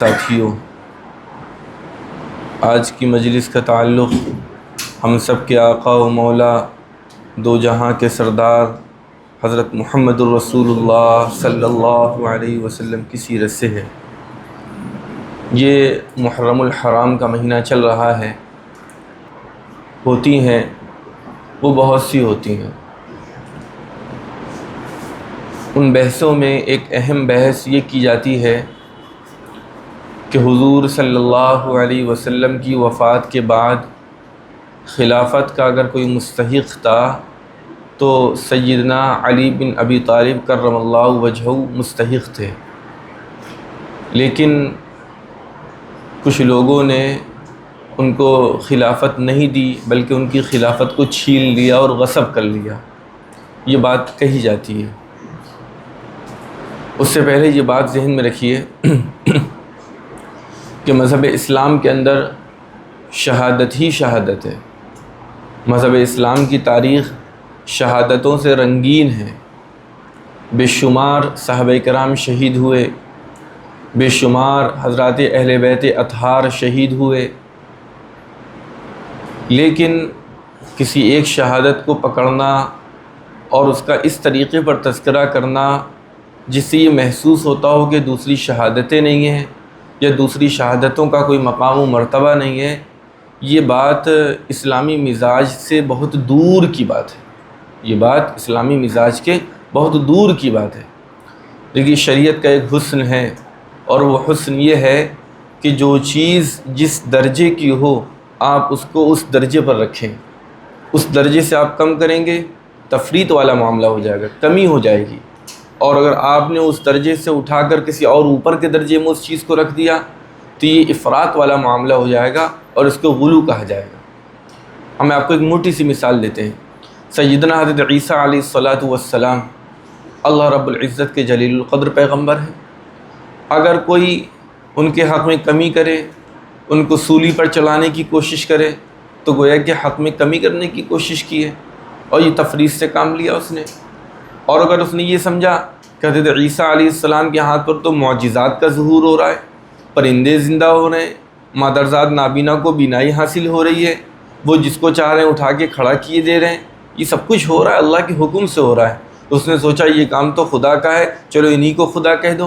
ساتھیوں، آج کی مجلس کا تعلق ہم سب کے آقا و مولا دو جہاں کے سردار حضرت محمد الرسول اللہ صلی اللہ علیہ وسلم کی سیرت سے ہے۔ یہ محرم الحرام کا مہینہ چل رہا ہے۔ ہوتی ہیں وہ بہت سی ہوتی ہیں۔ ان بحثوں میں ایک اہم بحث یہ کی جاتی ہے کہ حضور صلی اللہ علیہ وسلم کی وفات کے بعد خلافت کا اگر کوئی مستحق تھا تو سیدنا علی بن ابی طالب کرم اللہ وجہہ مستحق تھے، لیکن کچھ لوگوں نے ان کو خلافت نہیں دی بلکہ ان کی خلافت کو چھین لیا اور غصب کر لیا۔ یہ بات کہی جاتی ہے۔ اس سے پہلے یہ بات ذہن میں رکھیے کہ مذہب اسلام کے اندر شہادت ہی شہادت ہے۔ مذہب اسلام کی تاریخ شہادتوں سے رنگین ہے۔ بے شمار صحابہ کرام شہید ہوئے، بے شمار حضرات اہل بیت اطہار شہید ہوئے، لیکن کسی ایک شہادت کو پکڑنا اور اس کا اس طریقے پر تذکرہ کرنا جس سے یہ محسوس ہوتا ہو کہ دوسری شہادتیں نہیں ہیں یا دوسری شہادتوں کا کوئی مقام و مرتبہ نہیں ہے، یہ بات اسلامی مزاج سے بہت دور کی بات ہے۔ یہ بات اسلامی مزاج کے بہت دور کی بات ہے۔ دیکھیے، شریعت کا ایک حسن ہے، اور وہ حسن یہ ہے کہ جو چیز جس درجے کی ہو آپ اس کو اس درجے پر رکھیں۔ اس درجے سے آپ کم کریں گے تفریط والا معاملہ ہو جائے گا، کمی ہو جائے گی، اور اگر آپ نے اس درجے سے اٹھا کر کسی اور اوپر کے درجے میں اس چیز کو رکھ دیا تو یہ افراط والا معاملہ ہو جائے گا اور اس کو غلو کہا جائے گا۔ ہم آپ کو ایک موٹی سی مثال دیتے ہیں۔ سیدنا حضرت عیسیٰ علیہ الصلاۃ والسلام اللہ رب العزت کے جلیل القدر پیغمبر ہیں۔ اگر کوئی ان کے حق میں کمی کرے، ان کو سولی پر چلانے کی کوشش کرے، تو گویا کہ حق میں کمی کرنے کی کوشش کی ہے اور یہ تفریط سے کام لیا اس نے۔ اور اگر اس نے یہ سمجھا کہ حضرت عیسیٰ علیہ السلام کے ہاتھ پر تو معجزات کا ظہور ہو رہا ہے، پرندے زندہ ہو رہے ہیں، مادرزاد نابینا کو بینائی حاصل ہو رہی ہے، وہ جس کو چاہ رہے ہیں اٹھا کے کھڑا کیے دے رہے ہیں، یہ سب کچھ ہو رہا ہے اللہ کے حکم سے ہو رہا ہے، تو اس نے سوچا یہ کام تو خدا کا ہے، چلو انہی کو خدا کہہ دو۔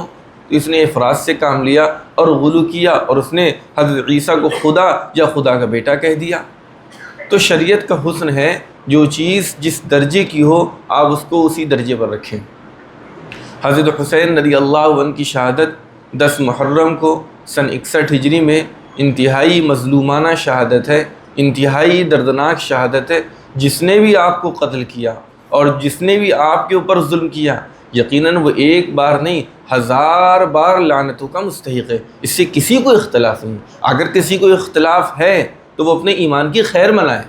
تو اس نے افراط سے کام لیا اور غلو کیا، اور اس نے حضرت عیسیٰ کو خدا یا خدا کا بیٹا کہہ دیا۔ تو شریعت کا حسن ہے جو چیز جس درجے کی ہو آپ اس کو اسی درجے پر رکھیں۔ حضرت حسین رضی اللہ عنہ کی شہادت 10 محرم کو سن 61 ہجری میں انتہائی مظلومانہ شہادت ہے، انتہائی دردناک شہادت ہے۔ جس نے بھی آپ کو قتل کیا اور جس نے بھی آپ کے اوپر ظلم کیا، یقیناً وہ ایک بار نہیں 1000 بار لعنتوں کا مستحق ہے۔ اس سے کسی کو اختلاف نہیں۔ اگر کسی کو اختلاف ہے تو وہ اپنے ایمان کی خیر منائے۔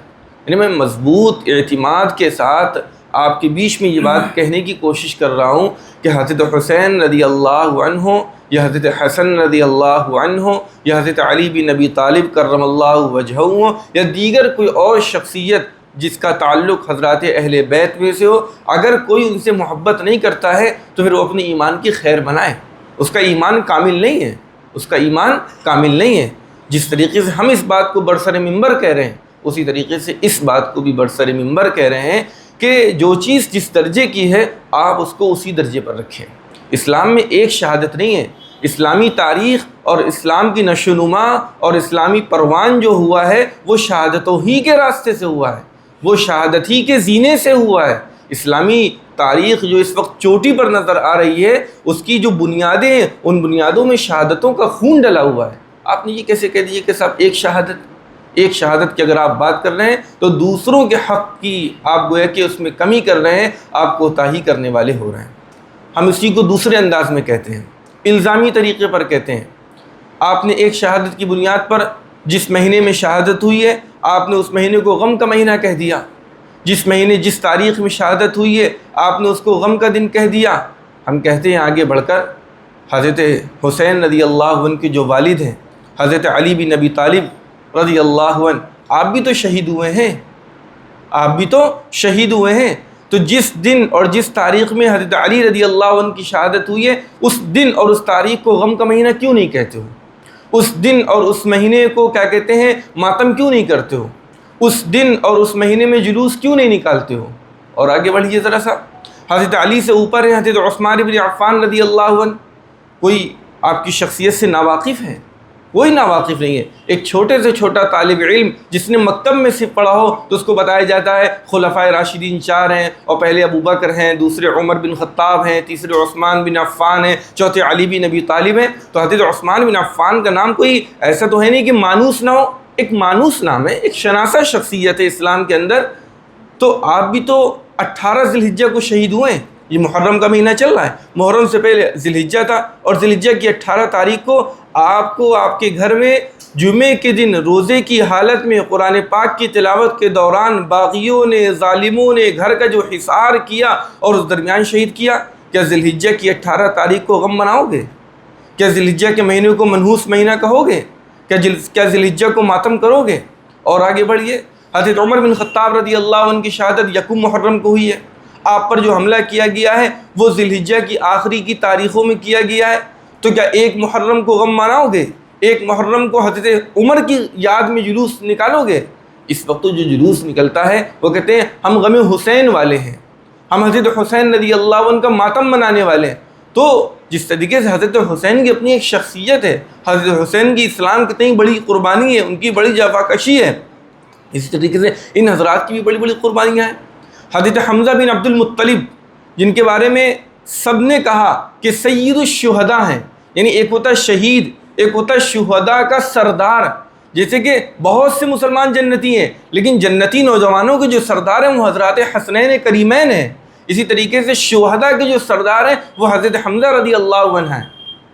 یعنی میں مضبوط اعتماد کے ساتھ آپ کے بیچ میں یہ بات کہنے کی کوشش کر رہا ہوں کہ حضرت حسین رضی اللہ عنہ یا حضرت حسن رضی اللہ عنہ یا حضرت علی بن ابی طالب کرم اللہ وجہہ یا دیگر کوئی اور شخصیت جس کا تعلق حضرات اہل بیت میں سے ہو، اگر کوئی ان سے محبت نہیں کرتا ہے تو پھر وہ اپنے ایمان کی خیر بنائے۔ اس کا ایمان کامل نہیں ہے، اس کا ایمان کامل نہیں ہے۔ جس طریقے سے ہم اس بات کو برسر منبر کہہ رہے ہیں، اسی طریقے سے اس بات کو بھی برسر منبر کہہ رہے ہیں کہ جو چیز جس درجے کی ہے آپ اس کو اسی درجے پر رکھیں۔ اسلام میں ایک شہادت نہیں ہے۔ اسلامی تاریخ اور اسلام کی نشو و نما اور اسلامی پروان جو ہوا ہے وہ شہادتوں ہی کے راستے سے ہوا ہے، وہ شہادت ہی کے زینے سے ہوا ہے۔ اسلامی تاریخ جو اس وقت چوٹی پر نظر آ رہی ہے، اس کی جو بنیادیں ہیں ان بنیادوں میں شہادتوں کا خون ڈلا ہوا ہے۔ آپ نے یہ کیسے کہہ دیے کہ صاحب ایک شہادت کی اگر آپ بات کر رہے ہیں تو دوسروں کے حق کی آپ گویا کہ اس میں کمی کر رہے ہیں، آپ کوتاہی کرنے والے ہو رہے ہیں۔ ہم اسی کو دوسرے انداز میں کہتے ہیں، الزامی طریقے پر کہتے ہیں۔ آپ نے ایک شہادت کی بنیاد پر جس مہینے میں شہادت ہوئی ہے آپ نے اس مہینے کو غم کا مہینہ کہہ دیا، جس مہینے جس تاریخ میں شہادت ہوئی ہے آپ نے اس کو غم کا دن کہہ دیا۔ ہم کہتے ہیں آگے بڑھ کر حضرت حسین رضی اللہ عنہ کے جو والد ہیں حضرت علی بن ابی طالب رضی اللہ عنہ، آپ بھی تو شہید ہوئے ہیں، آپ بھی تو شہید ہوئے ہیں۔ تو جس دن اور جس تاریخ میں حضرت علی رضی اللہ عنہ کی شہادت ہوئی ہے اس دن اور اس تاریخ کو غم کا مہینہ کیوں نہیں کہتے ہو؟ اس دن اور اس مہینے کو کیا کہتے ہیں ماتم کیوں نہیں کرتے ہو؟ اس دن اور اس مہینے میں جلوس کیوں نہیں نکالتے ہو؟ اور آگے بڑھیے ذرا سا، حضرت علی سے اوپر ہے حضرت عثمان بن عفان رضی اللہ عنہ، کوئی آپ کی شخصیت سے ناواقف ہے؟ کوئی ناواقف نہیں ہے۔ ایک چھوٹے سے چھوٹا طالب علم جس نے مکتب میں سے پڑھا ہو تو اس کو بتایا جاتا ہے خلفائے راشدین 4 ہیں، اور پہلے ابو بکر ہیں، دوسرے عمر بن خطاب ہیں، تیسرے عثمان بن عفان ہیں، چوتھے علی بن ابی طالب ہیں۔ تو حضرت عثمان بن عفان کا نام کوئی ایسا تو ہے نہیں کہ مانوس نہ ہو، ایک مانوس نام ہے، ایک شناسہ شخصیت ہے اسلام کے اندر۔ تو آپ بھی تو 18 ذی الحجہ کو شہید ہوئے ہیں، یہ محرم کا مہینہ چل رہا ہے، محرم سے پہلے ذی الحجہ تھا، اور ذی الحجہ کی 18 تاریخ کو آپ کے گھر میں جمعے کے دن روزے کی حالت میں قرآن پاک کی تلاوت کے دوران باغیوں نے، ظالموں نے گھر کا جو حصار کیا اور اس درمیان شہید کیا۔ کیا ذی الحجہ کی 18 تاریخ کو غم مناؤ گے؟ کیا ذی الحجہ کے مہینے کو منحوس مہینہ کہو گے؟ کیا ذی الحجہ کو ماتم کرو گے؟ اور آگے بڑھیے، حضرت عمر بن خطاب رضی اللہ عنہ کی شہادت یکم محرم کو ہوئی ہے۔ آپ پر جو حملہ کیا گیا ہے وہ ذی الحجہ کی آخری کی تاریخوں میں کیا گیا ہے، تو کیا ایک محرم کو غم مناؤ گے؟ ایک محرم کو حضرت عمر کی یاد میں جلوس نکالو گے؟ اس وقت جو جلوس نکلتا ہے وہ کہتے ہیں ہم غم حسین والے ہیں، ہم حضرت حسین رضی اللہ عنہ کا ماتم منانے والے ہیں۔ تو جس طریقے سے حضرت حسین کی اپنی ایک شخصیت ہے، حضرت حسین کی اسلام کی اتنی بڑی قربانی ہے، ان کی بڑی جفاکشی ہے، اسی طریقے سے ان حضرات کی بھی بڑی بڑی قربانیاں ہیں۔ حضرت حمزہ بن عبد المطلب جن کے بارے میں سب نے کہا کہ سید الشہداء ہیں، یعنی ایک ہوتا ہے شہید، ایک ہوتا ہے شہداء کا سردار۔ جیسے کہ بہت سے مسلمان جنتی ہیں، لیکن جنتی نوجوانوں کے جو سردار ہیں وہ حضرات حسنین کریمین ہیں، اسی طریقے سے شہداء کے جو سردار ہیں وہ حضرت حمزہ رضی اللہ عنہ ہیں۔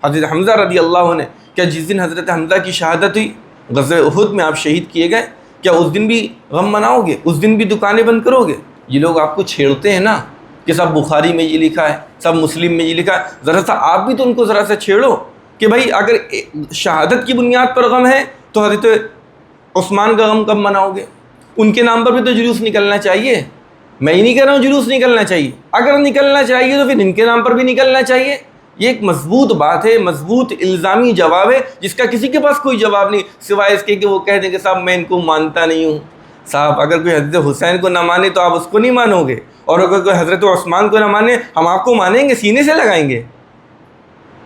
حضرت حمزہ رضی اللہ عنہ، کیا جس دن حضرت حمزہ کی شہادت ہوئی، غزوہ احد میں آپ شہید کیے گئے، کیا اس دن بھی غم مناؤ گے؟ اس دن بھی دکانیں بند کرو گے؟ یہ لوگ آپ کو چھیڑتے ہیں نا کہ سب بخاری میں یہ لکھا ہے، سب مسلم میں یہ لکھا ہے، ذرا سا آپ بھی تو ان کو ذرا سا چھیڑو کہ بھائی اگر شہادت کی بنیاد پر غم ہے تو حضرت عثمان کا غم کب مناؤ گے؟ ان کے نام پر بھی تو جلوس نکلنا چاہیے۔ میں ہی نہیں کہہ رہا ہوں جلوس نکلنا چاہیے، اگر نکلنا چاہیے تو پھر ان کے نام پر بھی نکلنا چاہیے۔ یہ ایک مضبوط بات ہے، مضبوط الزامی جواب ہے جس کا کسی کے پاس کوئی جواب نہیں سوائے اس کے کہ وہ کہہ دیں کہ صاحب میں ان کو مانتا نہیں ہوں۔ صاحب اگر کوئی حضرت حسین کو نہ مانے تو آپ اس کو نہیں مانو گے، اور اگر کوئی حضرت عثمان کو نہ مانے ہم آپ کو مانیں گے، سینے سے لگائیں گے۔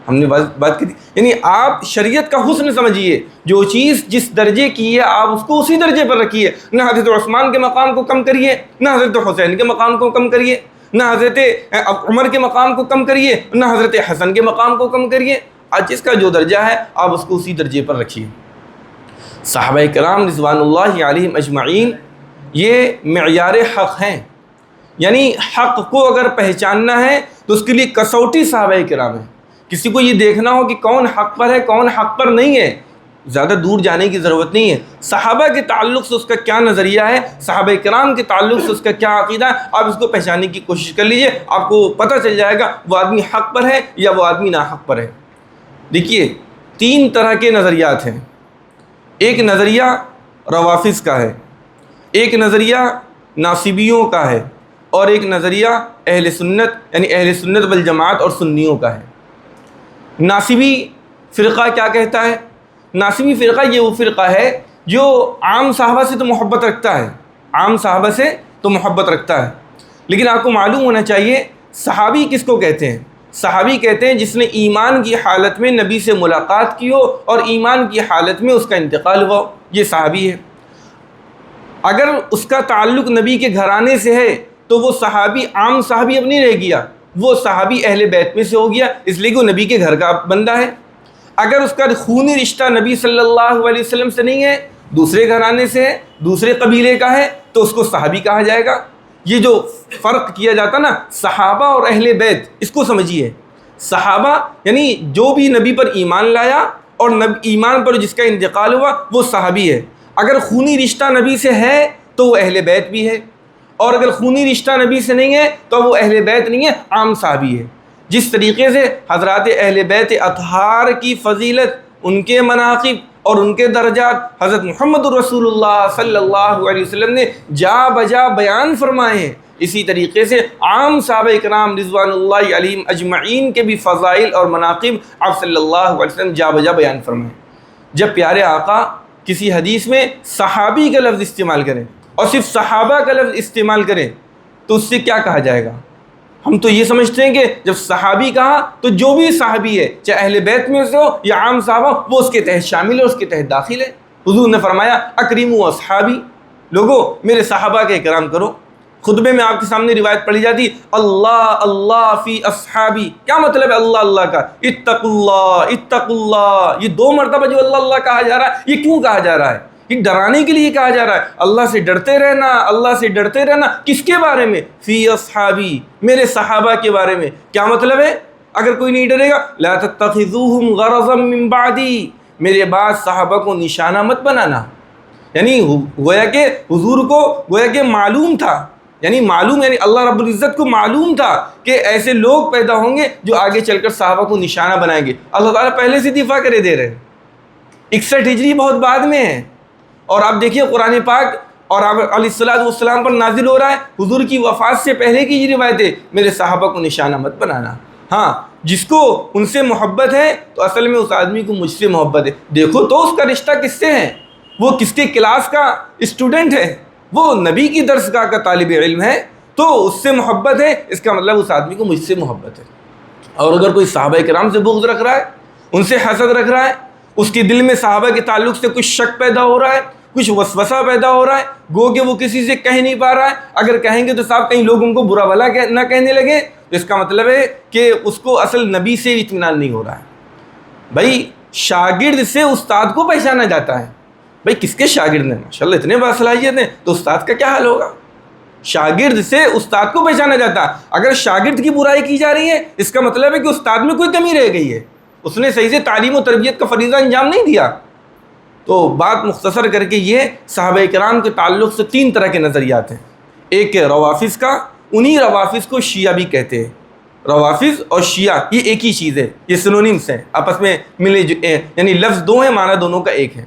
ہم نے بات کی تھی، یعنی آپ شریعت کا حسن سمجھیے، جو چیز جس درجے کی ہے آپ اس کو اسی درجے پر رکھیے، نہ حضرت عثمان کے مقام کو کم کریے، نہ حضرت حسین کے مقام کو کم کریے، نہ حضرت عمر کے مقام کو کم کریے، نہ حضرت حسن کے مقام کو کم کریے۔ آج جس کا جو درجہ ہے آپ اس کو اسی درجے پر رکھیے۔ صحابہ کرام رضوان اللہ علیہم اجمعین یہ معیار حق ہیں، یعنی حق کو اگر پہچاننا ہے تو اس کے لیے کسوٹی صحابہ کرام ہے۔ کسی کو یہ دیکھنا ہو کہ کون حق پر ہے کون حق پر نہیں ہے، زیادہ دور جانے کی ضرورت نہیں ہے۔ صحابہ کے تعلق سے اس کا کیا نظریہ ہے، صحابہ کرام کے تعلق سے اس کا کیا عقیدہ ہے، آپ اس کو پہچاننے کی کوشش کر لیجئے، آپ کو پتہ چل جائے گا وہ آدمی حق پر ہے یا وہ آدمی ناحق پر ہے۔ دیکھیے 3 طرح کے نظریات ہیں، ایک نظریہ روافض کا ہے، ایک نظریہ ناصبیوں کا ہے، اور ایک نظریہ اہل سنت یعنی اہل سنت والجماعت اور سنیوں کا ہے۔ ناصبی فرقہ کیا کہتا ہے؟ ناصبی فرقہ یہ وہ فرقہ ہے جو عام صحابہ سے تو محبت رکھتا ہے، عام صحابہ سے تو محبت رکھتا ہے، لیکن آپ کو معلوم ہونا چاہیے صحابی کس کو کہتے ہیں؟ صحابی کہتے ہیں جس نے ایمان کی حالت میں نبی سے ملاقات کی ہو اور ایمان کی حالت میں اس کا انتقال ہوا ہو، یہ صحابی ہے۔ اگر اس کا تعلق نبی کے گھرانے سے ہے تو وہ صحابی عام صحابی اب نہیں رہ گیا، وہ صحابی اہل بیت میں سے ہو گیا، اس لیے کہ وہ نبی کے گھر کا بندہ ہے۔ اگر اس کا خونی رشتہ نبی صلی اللہ علیہ وسلم سے نہیں ہے، دوسرے گھرانے سے ہے، دوسرے قبیلے کا ہے، تو اس کو صحابی کہا جائے گا۔ یہ جو فرق کیا جاتا نا صحابہ اور اہل بیت، اس کو سمجھیے۔ صحابہ یعنی جو بھی نبی پر ایمان لایا اور ایمان پر جس کا انتقال ہوا وہ صحابی ہے۔ اگر خونی رشتہ نبی سے ہے تو وہ اہل بیت بھی ہے، اور اگر خونی رشتہ نبی سے نہیں ہے تو وہ اہل بیت نہیں ہے، عام صحابی ہے۔ جس طریقے سے حضرات اہل بیت اطہار کی فضیلت، ان کے مناقب اور ان کے درجات حضرت محمد رسول اللہ صلی اللہ علیہ وسلم نے جا بجا بیان فرمائے ہیں، اسی طریقے سے عام صحابہ کرام رضوان اللہ علیہم اجمعین کے بھی فضائل اور مناقب آپ صلی اللہ علیہ وسلم جا بجا بیان فرمائے۔ جب پیارے آقا کسی حدیث میں صحابی کا لفظ استعمال کریں اور صرف صحابہ کا لفظ استعمال کریں تو اس سے کیا کہا جائے گا؟ ہم تو یہ سمجھتے ہیں کہ جب صحابی کہا تو جو بھی صحابی ہے، چاہے اہل بیت میں سے ہو یا عام صحابہ، وہ اس کے تحت شامل ہے، اس کے تحت داخل ہے۔ حضور نے فرمایا اکرموا اصحابی، لوگو میرے صحابہ کا اکرام کرو۔ خطبے میں آپ کے سامنے روایت پڑھی جاتی اللہ اللہ فی اصحابی، کیا مطلب ہے اللہ اللہ کا؟ اتقوا اللہ، یہ 2 مرتبہ جو اللہ اللہ کہا جا رہا ہے، یہ کیوں کہا جا رہا ہے؟ یہ ڈرانے کے لیے کہا جا رہا ہے۔ اللہ سے ڈرتے رہنا، اللہ سے ڈرتے رہنا، کس کے بارے میں؟ فی اصحابی، میرے صحابہ کے بارے میں۔ کیا مطلب ہے؟ اگر کوئی نہیں ڈرے گا، لا تتخذوہم غرضا من بعدی، میرے بعد صحابہ کو نشانہ مت بنانا۔ یعنی گویا کہ حضور کو گویا کہ معلوم تھا، یعنی اللہ رب العزت کو معلوم تھا کہ ایسے لوگ پیدا ہوں گے جو آگے چل کر صحابہ کو نشانہ بنائیں گے۔ اللہ تعالیٰ پہلے سے دفاع کرے دے رہے ہیں۔ 61 ہجری بہت بعد میں ہے، اور آپ دیکھیے قرآن پاک اور آپ علیہ السلام پر نازل ہو رہا ہے حضور کی وفات سے پہلے کی یہ روایتیں، میرے صحابہ کو نشانہ مت بنانا۔ ہاں، جس کو ان سے محبت ہے تو اصل میں اس آدمی کو مجھ سے محبت ہے۔ دیکھو تو اس کا رشتہ کس سے ہے، وہ کس کے کلاس کا اسٹوڈنٹ ہے، وہ نبی کی درسگاہ کا طالب علم ہے، تو اس سے محبت ہے، اس کا مطلب اس آدمی کو مجھ سے محبت ہے۔ اور اگر کوئی صحابہ کرام سے بغض رکھ رہا ہے، ان سے حسد رکھ رہا ہے، اس کے دل میں صحابہ کے تعلق سے کچھ شک پیدا ہو رہا ہے، کچھ وسوسہ پیدا ہو رہا ہے، گو کہ وہ کسی سے کہہ نہیں پا رہا ہے، اگر کہیں گے تو صاحب کہیں لوگ ان کو برا بھلا نہ کہنے لگے، تو اس کا مطلب ہے کہ اس کو اصل نبی سے اطمینان نہیں ہو رہا ہے۔ بھائی شاگرد سے استاد کو پہچانا جاتا ہے۔ بھائی کس کے شاگرد ہیں؟ ماشاءاللہ اتنے باصلاحیت ہیں، تو استاد کا کیا حال ہوگا؟ شاگرد سے استاد کو پہچانا جاتا ہے۔ اگر شاگرد کی برائی کی جا رہی ہے، اس کا مطلب ہے کہ استاد میں کوئی کمی رہ گئی ہے، اس نے صحیح سے تعلیم و تربیت کا فریضہ انجام نہیں دیا۔ تو بات مختصر کر کے یہ، صحابہ کرام کے تعلق سے 3 طرح کے نظریات ہیں۔ ایک ہے روافظ کا، انہی روافظ کو شیعہ بھی کہتے ہیں۔ روافظ اور شیعہ یہ ایک ہی چیز ہے، یہ سنونیمس ہیں، آپس میں ملے یعنی لفظ 2 ہیں، معنی دونوں کا ایک ہے۔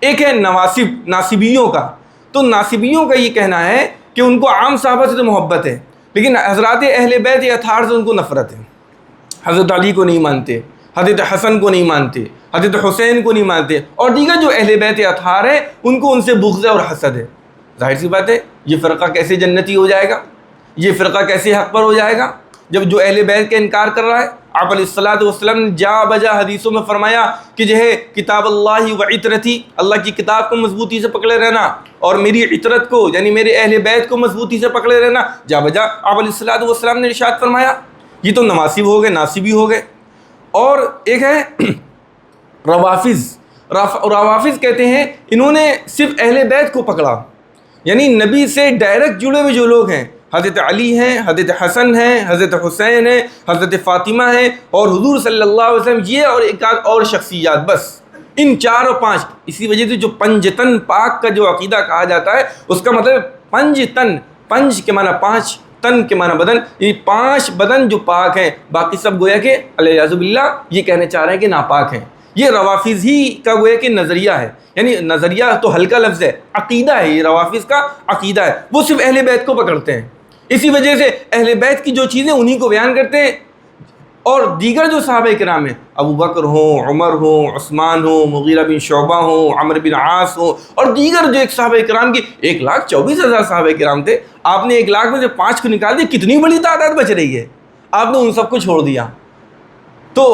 ایک ہے ناصبیوں کا، تو ناصبیوں کا یہ کہنا ہے کہ ان کو عام صحابہ سے تو محبت ہے، لیکن حضرات اہل بیت اطہار سے ان کو نفرت ہے۔ حضرت علی کو نہیں مانتے، حضرت حسن کو نہیں مانتے، حضرت حسین کو نہیں مانتے، اور دیگر جو اہل بیت اطہار ہیں ان کو ان سے بغض اور حسد ہے۔ ظاہر سی بات ہے، یہ فرقہ کیسے جنتی ہو جائے گا؟ یہ فرقہ کیسے حق پر ہو جائے گا جب جو اہل بیت کا انکار کر رہا ہے؟ آپ علیہ السلام نے جا بجا حدیثوں میں فرمایا کہ جو ہے کتاب اللہ و عطرتی، اللہ کی کتاب کو مضبوطی سے پکڑے رہنا، اور میری عطرت کو یعنی میرے اہل بیت کو مضبوطی سے پکڑے رہنا۔ جا بجا آپ علیہ السلام نے ارشاد فرمایا۔ یہ تو نواسب ہو گئے، ناصبی ہو گئے۔ اور ایک ہے روافظ۔ روافظ کہتے ہیں انہوں نے صرف اہل بیت کو پکڑا، یعنی نبی سے ڈائریکٹ جڑے ہوئے جو لوگ ہیں، حضرت علی ہیں، حضرت حسن ہیں، حضرت حسین ہیں، حضرت فاطمہ ہیں، اور حضور صلی اللہ علیہ وسلم، یہ اور ایک آدھ اور شخصیات، بس ان 4 اور 5۔ اسی وجہ سے جو پنجتن پاک کا جو عقیدہ کہا جاتا ہے، اس کا مطلب پنجتن، پنج کے معنی 5، تن کے معنی بدن، یہ 5 بدن جو پاک ہیں، باقی سب گویا کہ علیہ باللہ یہ کہنے چاہ رہے ہیں کہ ناپاک ہیں۔ یہ روافظ ہی کا گویا کہ نظریہ ہے، یعنی نظریہ تو ہلکا لفظ ہے، عقیدہ ہے، یہ روافظ کا عقیدہ ہے۔ وہ صرف اہل بیت کو پکڑتے ہیں، اسی وجہ سے اہل بیت کی جو چیزیں انہی کو بیان کرتے ہیں، اور دیگر جو صحابہ کرام ہیں، ابو بکر ہوں، عمر ہوں، عثمان ہوں، مغیرہ بن شعبہ ہوں، عمرو بن عاص ہوں، اور دیگر جو ایک صحابہ کرام کی 1,24,000 صحابہ کرام تھے، آپ نے 1,00,000 میں سے 5 کو نکال دیا، کتنی بڑی تعداد بچ رہی ہے؟ آپ نے ان سب کو چھوڑ دیا۔ تو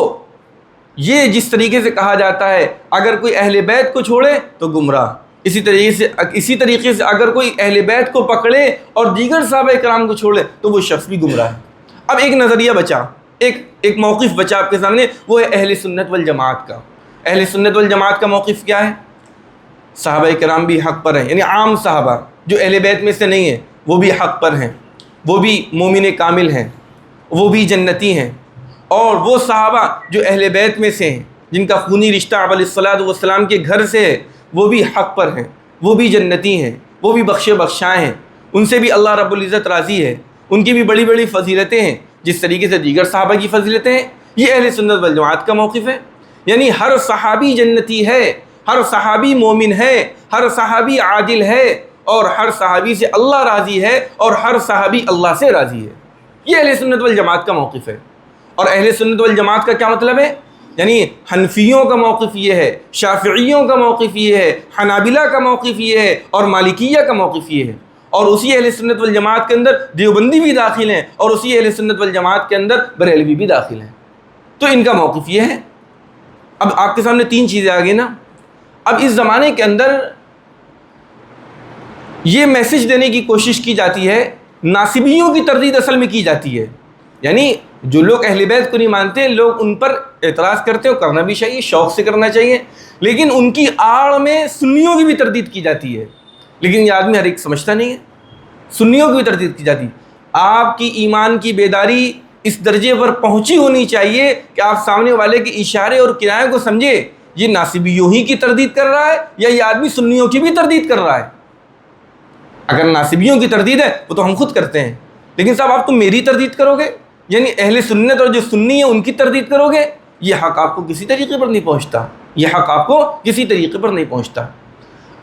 یہ جس طریقے سے کہا جاتا ہے اگر کوئی اہل بیت کو چھوڑے تو گمراہ، اسی طریقے سے اگر کوئی اہل بیت کو پکڑے اور دیگر صحابہ کرام کو چھوڑے تو وہ شخص بھی گمراہ ہے۔ اب ایک نظریہ بچا، ایک موقف بچا آپ کے سامنے، وہ ہے اہل سنت والجماعت کا۔ اہل سنت والجماعت کا موقف کیا ہے؟ صحابہ کرام بھی حق پر ہیں، یعنی عام صحابہ جو اہل بیت میں سے نہیں ہیں وہ بھی حق پر ہیں، وہ بھی مومن کامل ہیں، وہ بھی جنتی ہیں، اور وہ صحابہ جو اہل بیت میں سے ہیں جن کا خونی رشتہ آپ علیہ السلام کے گھر سے ہے، وہ بھی حق پر ہیں، وہ بھی جنتی ہیں، وہ بھی بخشائے ہیں، ان سے بھی اللہ رب العزت راضی ہے، ان کی بھی بڑی بڑی فضیلتیں ہیں جس طریقے سے دیگر صحابہ کی فضیلتیں ہیں۔ یہ اہل سنت والجماعت کا موقف ہے، یعنی ہر صحابی جنتی ہے، ہر صحابی مومن ہے، ہر صحابی عادل ہے، اور ہر صحابی سے اللہ راضی ہے، اور ہر صحابی اللہ سے راضی ہے۔ یہ اہل سنت والجماعت کا موقف ہے۔ اور اہل سنت والجماعت کا کیا مطلب ہے؟ یعنی حنفیوں کا موقف یہ ہے، شافعیوں کا موقف یہ ہے، حنابلہ کا موقف یہ ہے، اور مالکیہ کا موقف یہ ہے، اور اسی اہل سنت والجماعت کے اندر دیوبندی بھی داخل ہیں، اور اسی اہل سنت والجماعت کے اندر بریلوی بھی داخل ہیں۔ تو ان کا موقف یہ ہے۔ اب آپ کے سامنے تین چیزیں آ گئی نا۔ اب اس زمانے کے اندر یہ میسج دینے کی کوشش کی جاتی ہے، ناصبیوں کی تردید اصل میں کی جاتی ہے، یعنی جو لوگ اہل بیت کو نہیں مانتے، لوگ ان پر اعتراض کرتے ہیں، کرنا بھی چاہیے، شوق سے کرنا چاہیے، لیکن ان کی آڑ میں سنیوں کی بھی تردید کی جاتی ہے۔ لیکن یہ آدمی ہر ایک سمجھتا نہیں ہے، سنیوں کی بھی تردید کی جاتی ہے۔ آپ کی ایمان کی بیداری اس درجے پر پہنچی ہونی چاہیے کہ آپ سامنے والے کے اشارے اور کنایوں کو سمجھے، یہ ناصبیوں ہی کی تردید کر رہا ہے یا یہ آدمی سنیوں کی بھی تردید کر رہا ہے۔ اگر ناصبیوں کی تردید ہے وہ تو ہم خود کرتے ہیں، لیکن صاحب آپ تو میری تردید کرو گے، یعنی اہل سنت اور جو سنی ہیں ان کی تردید کرو گے، یہ حق آپ کو کسی طریقے پر نہیں پہنچتا، یہ حق آپ کو کسی طریقے پر نہیں پہنچتا۔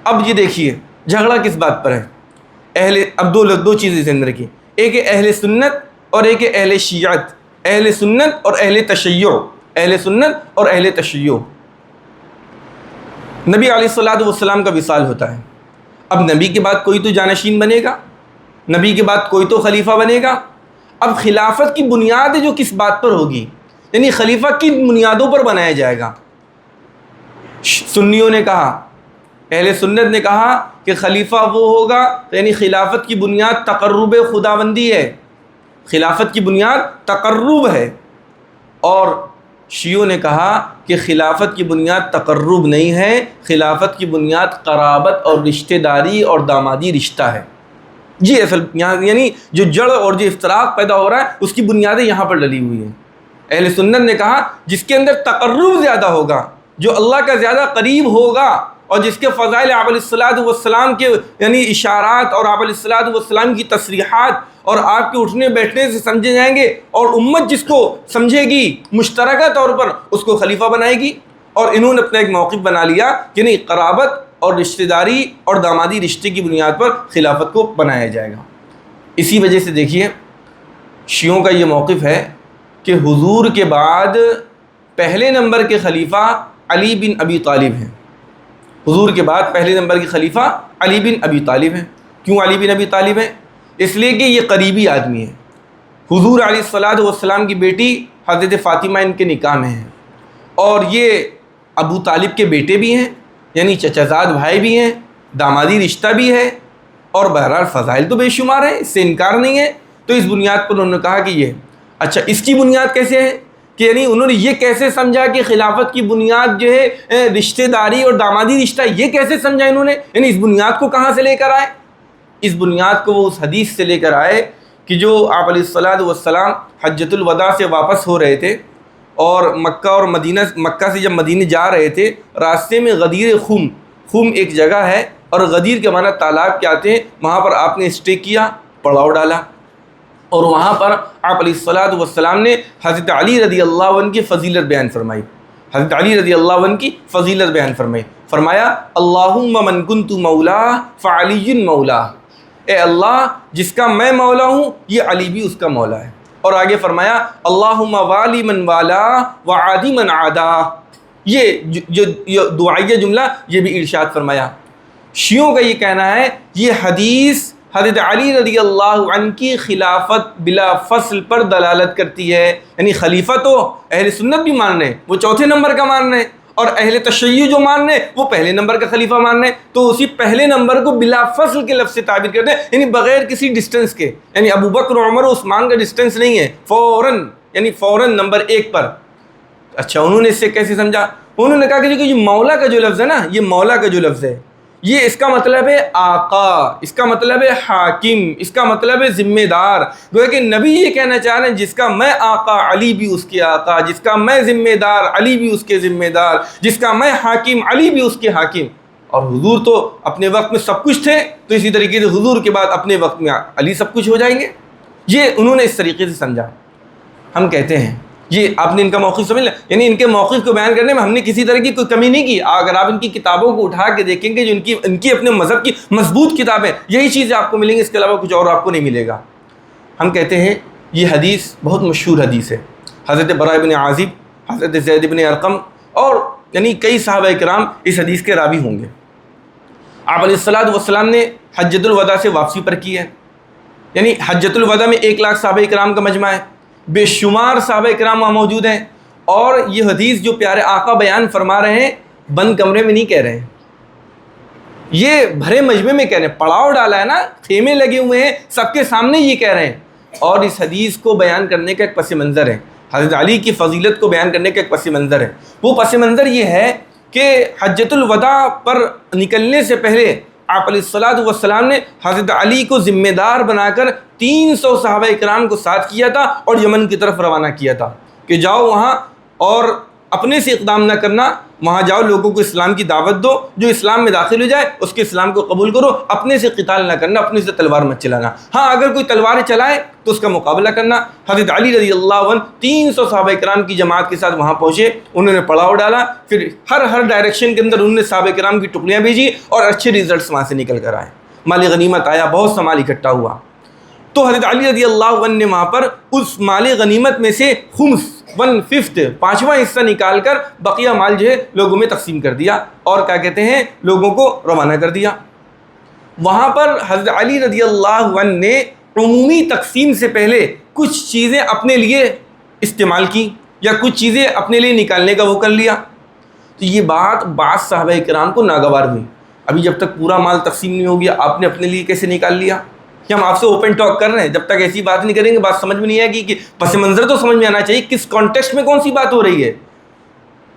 اب یہ دیکھیے جھگڑا کس بات پر ہے؟ اب دو چیزیں ذہن رکھیے، ایک ہے اہل سنت اور ایک ہے اہل شیعت، اہل سنت اور اہل تشیع، اہل سنت اور اہل تشیع۔ نبی علیہ الصلوۃ والسلام کا وصال ہوتا ہے، اب نبی کے بعد کوئی تو جانشین بنے گا، نبی کے بعد کوئی تو خلیفہ بنے گا۔ اب خلافت کی بنیاد جو کس بات پر ہوگی، یعنی خلیفہ کن بنیادوں پر بنایا جائے گا؟ سنیوں نے کہا، اہل سنت نے کہا کہ خلیفہ وہ ہوگا، یعنی خلافت کی بنیاد تقرب خداوندی ہے، خلافت کی بنیاد تقرب ہے، اور شیعوں نے کہا کہ خلافت کی بنیاد تقرب نہیں ہے، خلافت کی بنیاد قرابت اور رشتہ داری اور دامادی رشتہ ہے۔ جی اصل یعنی جو جڑ اور جو افتراق پیدا ہو رہا ہے اس کی بنیادیں یہاں پر ڈلی ہوئی ہیں۔ اہل سنت نے کہا جس کے اندر تقرب زیادہ ہوگا، جو اللہ کا زیادہ قریب ہوگا، اور جس کے فضائل آپ علیہ الصلوۃ والسلام کے یعنی اشارات اور آپ علیہ الصلوۃ والسلام کی تصریحات اور آپ کے اٹھنے بیٹھنے سے سمجھے جائیں گے، اور امت جس کو سمجھے گی مشترکہ طور پر اس کو خلیفہ بنائے گی۔ اور انہوں نے اپنا ایک موقف بنا لیا کہ نہیں، قرابت اور رشتہ داری اور دامادی رشتے کی بنیاد پر خلافت کو بنایا جائے گا۔ اسی وجہ سے دیکھیے شیعوں کا یہ موقف ہے کہ حضور کے بعد پہلے نمبر کے خلیفہ علی بن ابی طالب ہیں، حضور کے بعد پہلے نمبر کے خلیفہ علی بن ابی طالب ہیں۔ کیوں علی بن ابی طالب ہیں؟ اس لیے کہ یہ قریبی آدمی ہے، حضور علیہ الصلوۃ والسلام کی بیٹی حضرت فاطمہ ان کے نکاح میں ہیں، اور یہ ابو طالب کے بیٹے بھی ہیں، یعنی چچا زاد بھائی بھی ہیں، دامادی رشتہ بھی ہے، اور بہرحال فضائل تو بے شمار ہیں، اس سے انکار نہیں ہے۔ تو اس بنیاد پر انہوں نے کہا کہ یہ اچھا، اس کی بنیاد کیسے ہے کہ یعنی انہوں نے یہ کیسے سمجھا کہ خلافت کی بنیاد جو ہے رشتہ داری اور دامادی رشتہ، یہ کیسے سمجھا انہوں نے؟ یعنی اس بنیاد کو کہاں سے لے کر آئے؟ اس بنیاد کو وہ اس حدیث سے لے کر آئے کہ جو آپ علیہ الصلوۃ والسلام حجۃ الوداع سے واپس ہو رہے تھے، اور مکہ سے جب مدینے جا رہے تھے، راستے میں غدیر خم ایک جگہ ہے، اور غدیر کے معنی تالاب کے آتے ہیں، وہاں پر آپ نے اسٹے کیا، پڑاؤ ڈالا، اور وہاں پر آپ علیہ الصلوۃ والسلام نے حضرت علی رضی اللہ عنہ کی فضیلت بیان فرمائی، حضرت علی رضی اللہ عنہ کی فضیلت بیان فرمائی، فرمایا اللہم من کنت مولا فعلی مولا، اے اللہ جس کا میں مولا ہوں یہ علی بھی اس کا مولا ہے۔ اور آگے فرمایا اللہم والی من والا وعادی من عادا، یہ جو دعائیہ جملہ یہ بھی ارشاد فرمایا۔ شیعوں کا یہ کہنا ہے یہ حدیث حضرت علی رضی اللہ عنہ کی خلافت بلا فصل پر دلالت کرتی ہے، یعنی خلیفہ تو اہل سنت بھی مان رہے ہیں، وہ چوتھے نمبر کا مان رہے ہیں، اور اہل تشیع جو مان رہے ہیں وہ پہلے نمبر کا خلیفہ مان رہے ہیں، تو اسی پہلے نمبر کو بلا فصل کے لفظ سے تعبیر کرتے ہیں، یعنی بغیر کسی ڈسٹنس کے، یعنی ابو بکر عمر و عثمان کا ڈسٹنس نہیں ہے، فوراً نمبر ایک پر۔ اچھا انہوں نے اس سے کیسے سمجھا؟ انہوں نے کہا کہ یہ مولا کا جو لفظ ہے نا، یہ مولا کا جو لفظ ہے یہ اس کا مطلب ہے آقا، اس کا مطلب ہے حاکم، اس کا مطلب ہے ذمہ دار۔ گویا کہ نبی یہ کہنا چاہ رہے ہیں جس کا میں آقا علی بھی اس کے آقا، جس کا میں ذمہ دار علی بھی اس کے ذمہ دار، جس کا میں حاکم علی بھی اس کے حاکم۔ اور حضور تو اپنے وقت میں سب کچھ تھے، تو اسی طریقے سے حضور کے بعد اپنے وقت میں علی سب کچھ ہو جائیں گے۔ یہ انہوں نے اس طریقے سے سمجھا۔ ہم کہتے ہیں یہ آپ نے ان کا موقف سمجھ لیا، یعنی ان کے موقف کو بیان کرنے میں ہم نے کسی طرح کی کوئی کمی نہیں کی۔ اگر آپ ان کی کتابوں کو اٹھا کے دیکھیں گے، جو ان کی اپنے مذہب کی مضبوط کتابیں، یہی چیزیں آپ کو ملیں گی، اس کے علاوہ کچھ اور آپ کو نہیں ملے گا۔ ہم کہتے ہیں یہ حدیث بہت مشہور حدیث ہے، حضرت براء بن عازب حضرت زید بن ارقم اور یعنی کئی صحابہ کرام اس حدیث کے راوی ہوں گے۔ آپ علیہ الصلوۃ والسلام نے حجۃ الوداع سے واپسی پر کی ہے، یعنی حجۃ الوداع میں 1,00,000 صحابہ کرام کا مجمع ہے، بے شمار صحابہ کرام وہاں موجود ہیں، اور یہ حدیث جو پیارے آقا بیان فرما رہے ہیں بند کمرے میں نہیں کہہ رہے ہیں، یہ بھرے مجمع میں کہہ رہے ہیں، پڑاؤ ڈالا ہے نا، خیمے لگے ہوئے ہیں، سب کے سامنے یہ کہہ رہے ہیں، اور اس حدیث کو بیان کرنے کا ایک پس منظر ہے، حضرت علی کی فضیلت کو بیان کرنے کا ایک پس منظر ہے۔ وہ پس منظر یہ ہے کہ حجۃ الوداع پر نکلنے سے پہلے آپ علیہ الصلوۃ والسلام نے حضرت علی کو ذمہ دار بنا کر 300 صحابہ کرام کو ساتھ کیا تھا اور یمن کی طرف روانہ کیا تھا کہ جاؤ وہاں اور اپنے سے اقدام نہ کرنا، وہاں جاؤ لوگوں کو اسلام کی دعوت دو، جو اسلام میں داخل ہو جائے اس کے اسلام کو قبول کرو، اپنے سے قتال نہ کرنا، اپنے سے تلوار مت چلانا، ہاں اگر کوئی تلواریں چلائے تو اس کا مقابلہ کرنا۔ حضرت علی رضی اللہ عنہ 300 صحابہ کرام کی جماعت کے ساتھ وہاں پہنچے، انہوں نے پڑاؤ ڈالا، پھر ہر ڈائریکشن کے اندر انہوں نے صحابہ کرام کی ٹکڑیاں بھیجی اور اچھے ریزلٹس وہاں سے نکل کر آئے، مال غنیمت آیا، بہت سا مال اکٹھا ہوا۔ تو حضرت علی رضی اللہ عنہ نے وہاں پر اس مال غنیمت میں سے خمس 1/5 پانچواں حصہ نکال کر بقیہ مال جو ہے لوگوں میں تقسیم کر دیا اور کیا کہتے ہیں لوگوں کو روانہ کر دیا۔ وہاں پر حضرت علی رضی اللہ عنہ نے عمومی تقسیم سے پہلے کچھ چیزیں اپنے لیے استعمال کی یا کچھ چیزیں اپنے لیے نکالنے کا وہ کر لیا، تو یہ بات بعض صحابہ کرام کو ناگوار ہوئی، ابھی جب تک پورا مال تقسیم نہیں ہو گیا آپ نے اپنے لیے کیسے نکال لیا؟ کہ ہم آپ سے اوپن ٹاک کر رہے ہیں، جب تک ایسی بات نہیں کریں گے بات سمجھ میں نہیں آئے گی، کہ پس منظر تو سمجھ میں آنا چاہیے کس کانٹیکسٹ میں کون سی بات ہو رہی ہے۔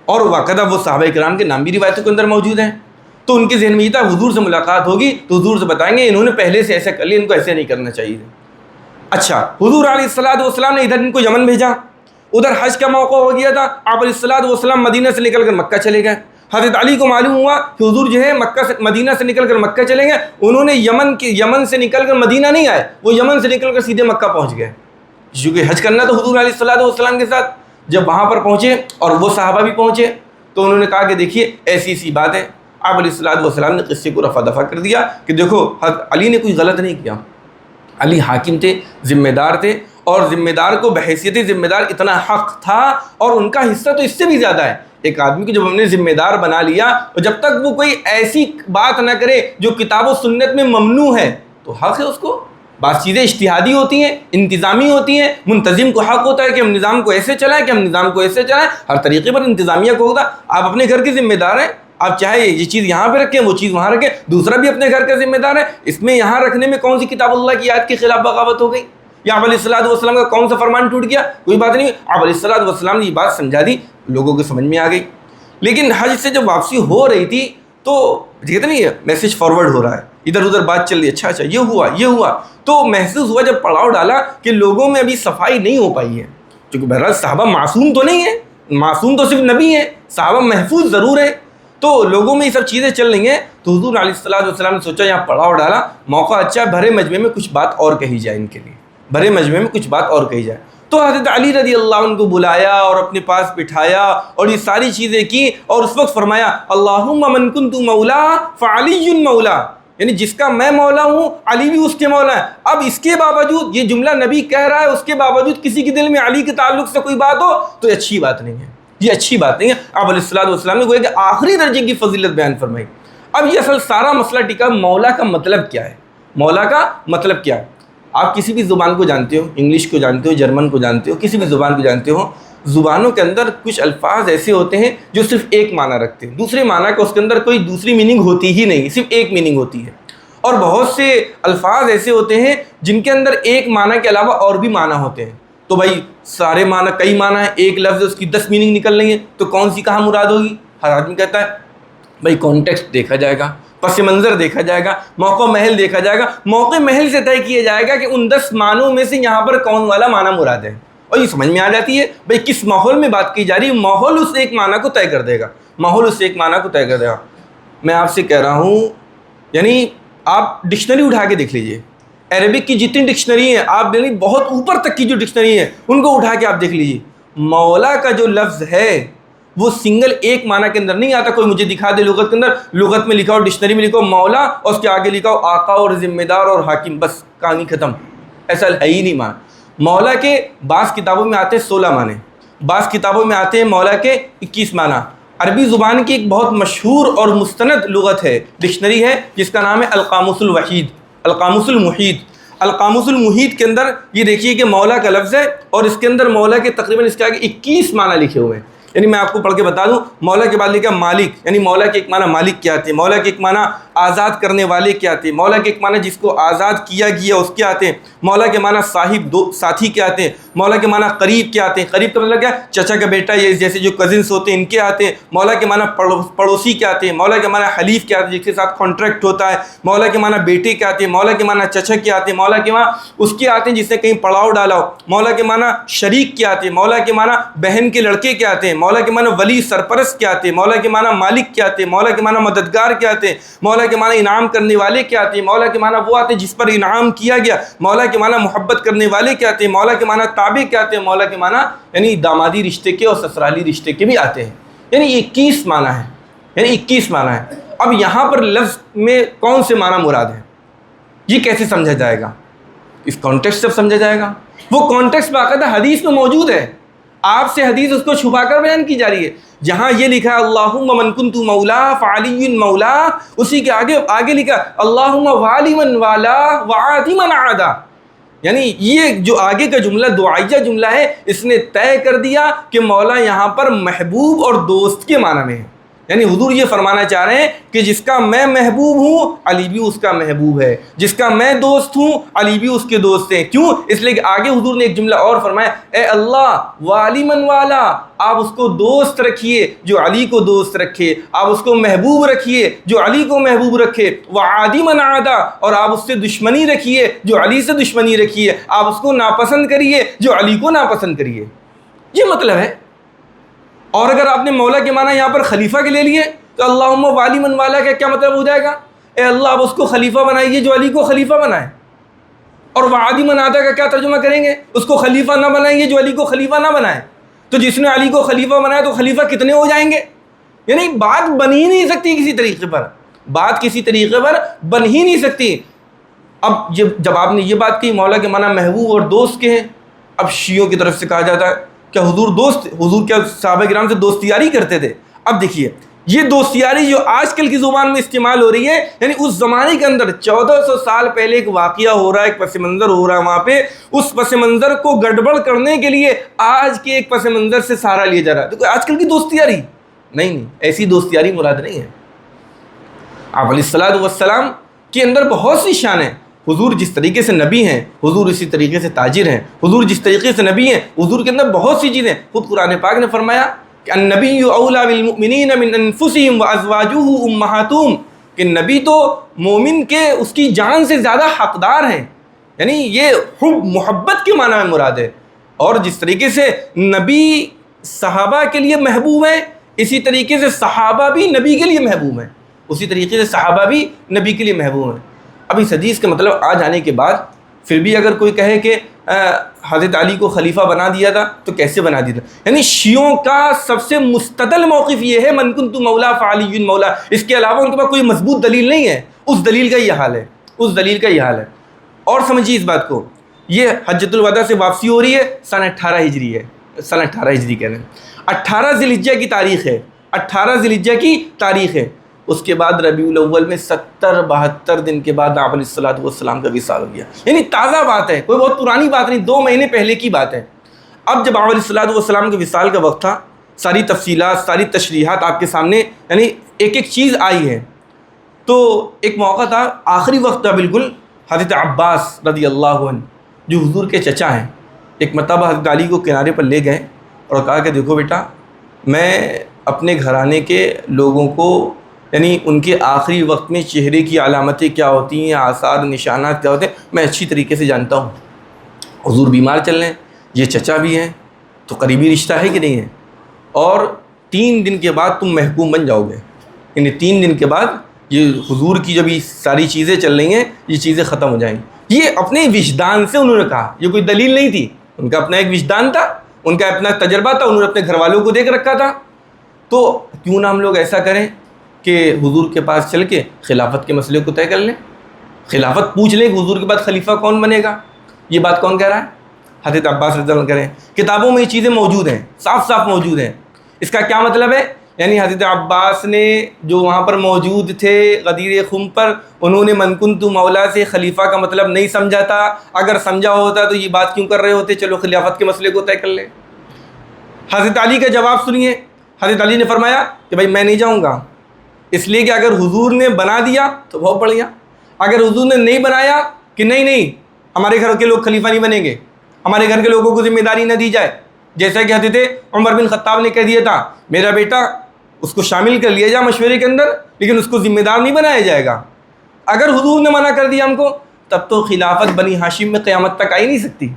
اور واقعہ وہ صحابہ کرام کے نام بھی روایتوں کے اندر موجود ہیں، تو ان کے ذہن میں یہ تھا حضور سے ملاقات ہوگی تو حضور سے بتائیں گے انہوں نے پہلے سے ایسا کر لیا، ان کو ایسے نہیں کرنا چاہیے۔ اچھا، حضور علیہ الصلوۃ والسلام نے ادھر ان کو یمن بھیجا، ادھر حج کا موقع ہو گیا تھا، آپ علیہ الصلوۃ والسلام مدینہ سے نکل کر مکہ چلے گئے۔ حضرت علی کو معلوم ہوا کہ حضور جو ہے مدینہ سے نکل کر مکہ چلیں گے، انہوں نے یمن سے نکل کر مدینہ نہیں آئے، وہ یمن سے نکل کر سیدھے مکہ پہنچ گئے، کیونکہ حج کرنا تو حضور علیہ الصلوۃ والسلام کے ساتھ۔ جب وہاں پر پہنچے اور وہ صحابہ بھی پہنچے تو انہوں نے کہا کہ دیکھیے ایسی سی بات ہے، آپ علیہ الصلوۃ والسلام نے قصے کو رفع دفع کر دیا کہ دیکھو حضرت علی نے کوئی غلط نہیں کیا، علی حاکم تھے، ذمہ دار تھے، اور ذمہ دار کو بحیثیت ذمہ دار اتنا حق تھا اور ان کا حصہ تو اس سے بھی زیادہ ہے۔ ایک آدمی کو جب ہم نے ذمہ دار بنا لیا اور جب تک وہ کوئی ایسی بات نہ کرے جو کتاب و سنت میں ممنوع ہے تو حق ہے اس کو۔ بعض چیزیں اجتہادی ہوتی ہیں، انتظامی ہوتی ہیں، منتظم کو حق ہوتا ہے کہ ہم نظام کو ایسے چلائیں، کہ ہم نظام کو ایسے چلائیں، ہر طریقے پر انتظامیہ کو ہوتا۔ آپ اپنے گھر کے ذمہ دار ہیں، آپ چاہے یہ چیز یہاں پہ رکھیں وہ چیز وہاں رکھیں، دوسرا بھی اپنے گھر کا ذمہ دار ہے، اس میں یہاں رکھنے میں کون سی کتاب اللہ کی آیت کے خلاف بغاوت ہو گئی یا آپ علیہ الصلوۃ والسلام کا کون سا فرمان ٹوٹ گیا؟ کوئی بات نہیں، آپ علیہ الصلوۃ والسلام نے یہ بات سمجھا دی، لوگوں کو سمجھ میں آ گئی۔ لیکن حج سے جب واپسی ہو رہی تھی تو کہتے نہیں ہے میسج فارورڈ ہو رہا ہے، ادھر ادھر بات چل رہی ہے، اچھا یہ ہوا تو محسوس ہوا جب پڑاؤ ڈالا کہ لوگوں میں ابھی صفائی نہیں ہو پائی ہے، کیونکہ بہرحال صحابہ معصوم تو نہیں ہیں، معصوم تو صرف نبی ہیں، صحابہ محفوظ ضرور ہیں، تو لوگوں میں یہ سب چیزیں چل رہی ہیں۔ تو حضور علیہ الصلوۃ والسلام نے سوچا یہاں پڑاؤ ڈالا، موقع اچھا ہے، بھرے مجمع میں کچھ بات اور کہی جائے، ان کے لیے بھرے مجمع میں کچھ بات اور کہی جائے۔ تو حضرت علی رضی اللہ عنہ کو بلایا اور اپنے پاس بٹھایا اور یہ ساری چیزیں کی، اور اس وقت فرمایا اللہم من کنت مولا فعلی مولا، یعنی جس کا میں مولا ہوں علی بھی اس کے مولا ہے۔ اب اس کے باوجود یہ جملہ نبی کہہ رہا ہے، اس کے باوجود کسی کے دل میں علی کے تعلق سے کوئی بات ہو تو یہ اچھی بات نہیں ہے، یہ اچھی بات نہیں ہے۔ آپ علیہ الصلوۃ والسلام نے گویا کہ آخری درجے کی فضیلت بیان فرمائی۔ اب یہ اصل سارا مسئلہ ٹکا مولا کا مطلب کیا ہے، مولا کا مطلب کیا ہے۔ آپ کسی بھی زبان کو جانتے ہو، انگلش کو جانتے ہو، جرمن کو جانتے ہو، کسی بھی زبان کو جانتے ہو، زبانوں کے اندر کچھ الفاظ ایسے ہوتے ہیں جو صرف ایک معنی رکھتے ہیں، دوسرے معنی کا اس کے اندر کوئی دوسری میننگ ہوتی ہی نہیں، صرف ایک میننگ ہوتی ہے۔ اور بہت سے الفاظ ایسے ہوتے ہیں جن کے اندر ایک معنی کے علاوہ اور بھی معنی ہوتے ہیں، تو بھائی سارے معنی کئی معنی ہیں، ایک لفظ اس کی 10 میننگ نکل رہی ہیں، تو کون سی کہاں مراد ہوگی؟ ہر آدمی کہتا ہے بھائی کانٹیکسٹ دیکھا جائے گا، پس منظر دیکھا جائے گا، موقع محل دیکھا جائے گا، موقع محل سے طے کیا جائے گا کہ ان 10 معنوں میں سے یہاں پر کون والا معنی مراد ہے، اور یہ سمجھ میں آ جاتی ہے بھائی کس ماحول میں بات کی جا رہی ہے، ماحول اس ایک معنی کو طے کر دے گا، ماحول اس ایک معنی کو طے کر دے گا۔ میں آپ سے کہہ رہا ہوں، یعنی آپ ڈکشنری اٹھا کے دیکھ لیجئے، عربک کی جتنی ڈکشنری ہیں آپ یعنی بہت اوپر تک کی جو ڈکشنری ہیں ان کو اٹھا کے آپ دیکھ لیجئے، مولا کا جو لفظ ہے وہ سنگل ایک معنی کے اندر نہیں آتا۔ کوئی مجھے دکھا دے لغت کے اندر، لغت میں لکھا ہو، ڈکشنری میں لکھا ہو مولا اور اس کے آگے لکھا ہو آقا اور ذمہ دار اور حاکم، بس کہانی ختم، ایسا ہے ہی نہیں معنی۔ مولا کے بعض کتابوں میں آتے ہیں 16 معنی، بعض کتابوں میں آتے ہیں مولا کے 21 معنی۔ عربی زبان کی ایک بہت مشہور اور مستند لغت ہے، ڈکشنری ہے، جس کا نام ہے القاموس الوحید، القاموس المحیط۔ القاموس المحیط کے اندر یہ دیکھیے کہ مولا کا لفظ ہے، اور اس کے اندر مولا کے تقریباً اس کے آگے 21 معنی لکھے ہوئے ہیں۔ یعنی میں آپ کو پڑھ کے بتا دوں، مولا کے بعد لکھا مالک، یعنی مولا کے ایک معنی مالک کیا آتے ہیں، مولا کے ایک معنی آزاد کرنے والے کیا آتے ہیں، مولا کے ایک معنی جس کو آزاد کیا گیا اس کے آتے ہیں، مولا کے معنی صاحب ساتھی کے آتے ہیں، مولا کے معنی قریب کے آتے ہیں۔ قریب کا مطلب کیا؟ چچا کا بیٹا، یہ جیسے جو کزنس ہوتے ہیں ان کے آتے ہیں۔ مولا کے معنی پڑوسی کے آتے ہیں، مولا کے معنی حلیف کے آتے ہیں جس کے ساتھ کانٹریکٹ ہوتا ہے، مولا کے معنی بیٹے کے آتے ہیں، مولا کے معنی چچا کے آتے ہیں، مولا کے معنی اس کے آتے ہیں جس نے کہیں پڑاؤ ڈالا ہو، مولا کے معنی شریک کے آتے ہیں، مولا کے معنی بہن کے لڑکے کے آتے ہیں، مولا کے معنی ولی سرپرست کے آتے ہیں، مولا کے معنی مالک کے آتے ہیں، مولا کے معنی مددگار کے آتے ہیں، مولا کے معنی انعام کرنے والے کے آتے ہیں، مولا کے معنی وہ آتے ہیں جس پر انعام کیا گیا، مولا کے معنی محبت کرنے والے کے آتے ہیں، مولا کے معنی تابع کے آتے ہیں، مولا کے معنی یعنی دامادی رشتے کے اور سسرالی رشتے کے بھی آتے ہیں۔ یعنی 21 معنی ہے، یعنی 21 معنی ہے۔ اب یہاں پر لفظ میں کون سے معنی مراد ہے، یہ کیسے سمجھا جائے گا؟ اس کانٹیکسٹ سے سمجھا جائے گا۔ وہ کانٹیکسٹ باقاعدہ حدیث میں موجود ہے، آپ سے حدیث اس کو چھپا کر بیان کی جا رہی ہے۔ جہاں یہ لکھا ہے اللہم من کنت مولا فعلی مولا، اسی کے آگے لکھا اللہم والی من والا وعادی من عادا، یعنی یہ جو آگے کا جملہ دعائیہ جملہ ہے، اس نے طے کر دیا کہ مولا یہاں پر محبوب اور دوست کے معنی میں ہے۔ یعنی حضور یہ فرمانا چاہ رہے ہیں کہ جس کا میں محبوب ہوں علی بھی اس کا محبوب ہے، جس کا میں دوست ہوں علی بھی اس کے دوست ہیں۔ کیوں؟ اس لیے کہ آگے حضور نے ایک جملہ اور فرمایا، اے اللہ والی من والا، آپ اس کو دوست رکھیے جو علی کو دوست رکھے، آپ اس کو محبوب رکھیے جو علی کو محبوب رکھے، وعادی من عادا، اور آپ اس سے دشمنی رکھیے جو علی سے دشمنی رکھیے، آپ اس کو ناپسند کریے جو علی کو ناپسند کریے۔ یہ مطلب ہے۔ اور اگر آپ نے مولا کے معنی یہاں پر خلیفہ کے لے لیے تو اللہم والی من والا کا کیا مطلب ہو جائے گا؟ اے اللہ آپ اس کو خلیفہ بنائیے جو علی کو خلیفہ بنائے۔ اور وعادی من عادا کا کیا ترجمہ کریں گے؟ اس کو خلیفہ نہ بنائیے جو علی کو خلیفہ نہ بنائے۔ تو جس نے علی کو خلیفہ بنایا تو خلیفہ کتنے ہو جائیں گے؟ یعنی بات بن ہی نہیں سکتی کسی طریقے پر، بات کسی طریقے پر بن ہی نہیں سکتی۔ اب جب آپ نے یہ بات کی مولا کے معنی محبوب اور دوست کے ہیں، اب شیعوں کی طرف سے کہا جاتا ہے کہ حضور کیا صحابہ کرام سے دوست یاری کرتے تھے؟ اب دیکھیے یہ دوست یاری جو آج کل کی زبان میں استعمال ہو رہی ہے، یعنی اس زمانے کے اندر 1400 سال پہلے ایک واقعہ ہو رہا ہے، ایک پس منظر ہو رہا ہے وہاں پہ، اس پس منظر کو گڑبڑ کرنے کے لیے آج کے ایک پس منظر سے سہارا لیا جا رہا ہے۔ تو آج کل کی دوست یاری نہیں، ایسی دوست یاری مراد نہیں ہے۔ آپ علیہ الصلوۃ والسلام کے اندر بہت سی شان ہیں۔ حضور جس طریقے سے نبی ہیں، حضور اسی طریقے سے تاجر ہیں۔ حضور جس طریقے سے نبی ہیں، حضور کے اندر بہت سی چیزیں۔ خود قرآن پاک نے فرمایا کہ النبی اولیٰ بالمؤمنین من انفسہم وازواجہ امہاتہم، کہ نبی تو مومن کے اس کی جان سے زیادہ حقدار ہیں، یعنی یہ حب محبت کے معنی میں مراد ہے۔ اور جس طریقے سے نبی صحابہ کے لیے محبوب ہیں، اسی طریقے سے صحابہ بھی نبی کے لیے محبوب ہیں، اسی طریقے سے صحابہ بھی نبی کے لیے محبوب ہیں۔ اب اس حدیث کے مطلب آ جانے کے بعد پھر بھی اگر کوئی کہے کہ حضرت علی کو خلیفہ بنا دیا تھا تو کیسے بنا دیا تھا؟ یعنی شیعوں کا سب سے مستدل موقف یہ ہے من کنت مولا فعلی مولا، اس کے علاوہ ان کے پاس کوئی مضبوط دلیل نہیں ہے۔ اس دلیل کا یہ حال ہے، اس دلیل کا یہ حال ہے۔ اور سمجھیے اس بات کو، یہ حجۃ الوداع سے واپسی ہو رہی ہے، سن 18 ہجری ہے، سن 18 ہجری کہہ رہے ہیں، 18 ذی الحجہ کی تاریخ ہے، 18 ذی الحجہ کی تاریخ ہے۔ اس کے بعد ربیع الاول میں 72 دن کے بعد آپ علیہ الصلوۃ والسلام کا وصال ہو گیا۔ یعنی تازہ بات ہے، کوئی بہت پرانی بات نہیں، 2 مہینے پہلے کی بات ہے۔ اب جب آپ علیہ الصلوۃ والسلام کے وصال کا وقت تھا، ساری تفصیلات، ساری تشریحات آپ کے سامنے، یعنی ایک ایک چیز آئی ہے۔ تو ایک موقع تھا، آخری وقت تھا بالکل، حضرت عباس رضی اللہ عنہ جو حضور کے چچا ہیں، ایک مرتبہ حضرت علی کو کنارے پر لے گئے اور کہا کہ دیکھو بیٹا، میں اپنے گھرانے کے لوگوں کو، یعنی ان کے آخری وقت میں چہرے کی علامتیں کیا ہوتی ہیں، آثار نشانات کیا ہوتے ہیں، میں اچھی طریقے سے جانتا ہوں۔ حضور بیمار چل رہے ہیں، یہ چچا بھی ہیں، تو قریبی رشتہ ہے کہ نہیں ہے، اور 3 دن کے بعد تم محکوم بن جاؤ گے، یعنی 3 دن کے بعد یہ حضور کی جب یہ ساری چیزیں چل رہی ہیں، یہ چیزیں ختم ہو جائیں گی۔ یہ اپنے وجدان سے انہوں نے کہا، یہ کوئی دلیل نہیں تھی، ان کا اپنا ایک وجدان تھا، ان کا اپنا تجربہ تھا، انہوں نے اپنے گھر والوں کو دیکھ رکھا تھا۔ تو کیوں نہ ہم لوگ ایسا کریں کہ حضور کے پاس چل کے خلافت کے مسئلے کو طے کر لیں، خلافت پوچھ لیں کہ حضور کے بعد خلیفہ کون بنے گا۔ یہ بات کون کہہ رہا ہے؟ حضرت عباس رضی اللہ عنہ کریں، کتابوں میں یہ چیزیں موجود ہیں، صاف صاف موجود ہیں۔ اس کا کیا مطلب ہے؟ یعنی حضرت عباس نے جو وہاں پر موجود تھے غدیر خم پر، انہوں نے من کنت مولا سے خلیفہ کا مطلب نہیں سمجھا تھا۔ اگر سمجھا ہوتا تو یہ بات کیوں کر رہے ہوتے؟ چلو خلافت کے مسئلے کو طے کر لیں۔ حضرت علی کا جواب سنیے، حضرت علی نے فرمایا کہ بھائی میں نہیں جاؤں گا، اس لیے کہ اگر حضور نے بنا دیا تو بہت بڑھیا، اگر حضور نے نہیں بنایا کہ نہیں ہمارے گھر کے لوگ خلیفہ نہیں بنیں گے، ہمارے گھر کے لوگوں کو ذمہ داری نہ دی جائے، جیسا کہ حضرت عمر بن خطاب نے کہہ دیا تھا میرا بیٹا اس کو شامل کر لیا جائے مشورے کے اندر، لیکن اس کو ذمہ دار نہیں بنایا جائے گا۔ اگر حضور نے منع کر دیا ہم کو، تب تو خلافت بنی ہاشم میں قیامت تک آئی نہیں سکتی،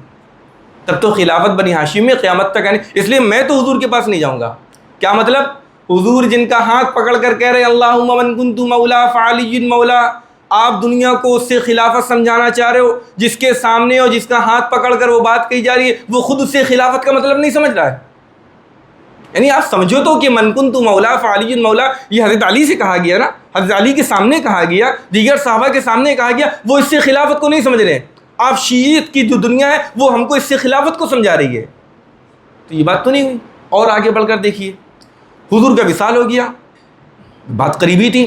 تب تو خلافت بنی ہاشم میں قیامت تک آئی نہیں، اس لیے میں تو حضور کے پاس نہیں جاؤں گا۔ کیا مطلب؟ حضور جن کا ہاتھ پکڑ کر کہہ رہے اللہم من کنت مولا فعلی مولا، آپ دنیا کو اس سے خلافت سمجھانا چاہ رہے ہو، جس کے سامنے اور جس کا ہاتھ پکڑ کر وہ بات کہی جا رہی ہے وہ خود اس سے خلافت کا مطلب نہیں سمجھ رہا ہے۔ یعنی آپ سمجھو تو کہ من کنت مولا فعلی مولا یہ حضرت علی سے کہا گیا نا، حضرت علی کے سامنے کہا گیا، دیگر صحابہ کے سامنے کہا گیا، وہ اس سے خلافت کو نہیں سمجھ رہے ہیں۔ آپ شیعیت کی جو دنیا ہے وہ ہم کو اس سے خلافت کو سمجھا رہی ہے، تو یہ بات تو نہیں ہوئی۔ اور آگے بڑھ کر دیکھیے، حضور کا وصال ہو گیا، بات قریبی تھی۔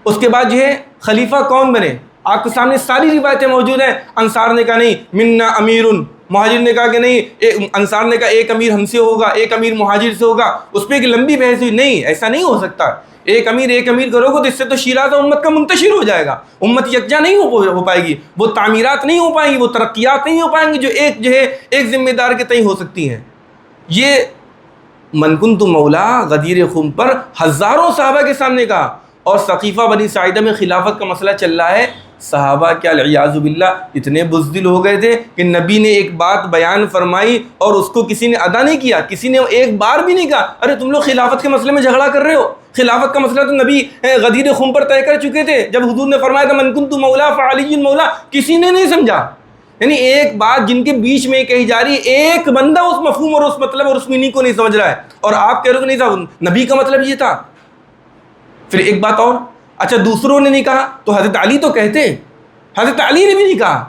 اس کے بعد جو ہے خلیفہ کون بنے، آپ کے سامنے ساری روایتیں موجود ہیں۔ انصار نے کہا نہیں منا امیر، مہاجر نے کہا کہ نہیں، انصار نے کہا ایک امیر ہم سے ہوگا، ایک امیر مہاجر سے ہوگا، اس پہ ایک لمبی بحث ہوئی، نہیں ایسا نہیں ہو سکتا، ایک امیر کرو گے تو اس سے تو شیرازہ امت کا منتشر ہو جائے گا، امت یکجا نہیں ہو پائے گی، وہ تعمیرات نہیں ہو پائیں گی، وہ ترقیات نہیں ہو پائیں گی جو ایک ذمہ دار کے تئیں ہو سکتی ہیں۔ یہ من کنت مولا غدیر خم پر ہزاروں صحابہ کے سامنے کہا، اور ثقیفہ بنی ساعدہ میں خلافت کا مسئلہ چل رہا ہے۔ صحابہ کیا العیاذ باللہ اتنے بزدل ہو گئے تھے کہ نبی نے ایک بات بیان فرمائی اور اس کو کسی نے ادا نہیں کیا، کسی نے ایک بار بھی نہیں کہا ارے تم لوگ خلافت کے مسئلے میں جھگڑا کر رہے ہو، خلافت کا مسئلہ تو نبی غدیر خم پر طے کر چکے تھے جب حضور نے فرمایا تھا من کنت مولا فعلی مولا، کسی نے نہیں سمجھا۔ یعنی ایک بات جن کے بیچ میں کہی جا رہی ہے، ایک بندہ اس مفہوم اور اس مطلب اور اس میننگ کو نہیں سمجھ رہا ہے، اور آپ کہہ رہے ہو کہ نہیں تھا، نبی کا مطلب یہ تھا۔ پھر ایک بات اور، اچھا دوسروں نے نہیں کہا تو حضرت علی تو کہتے، حضرت علی نے بھی نہیں کہا،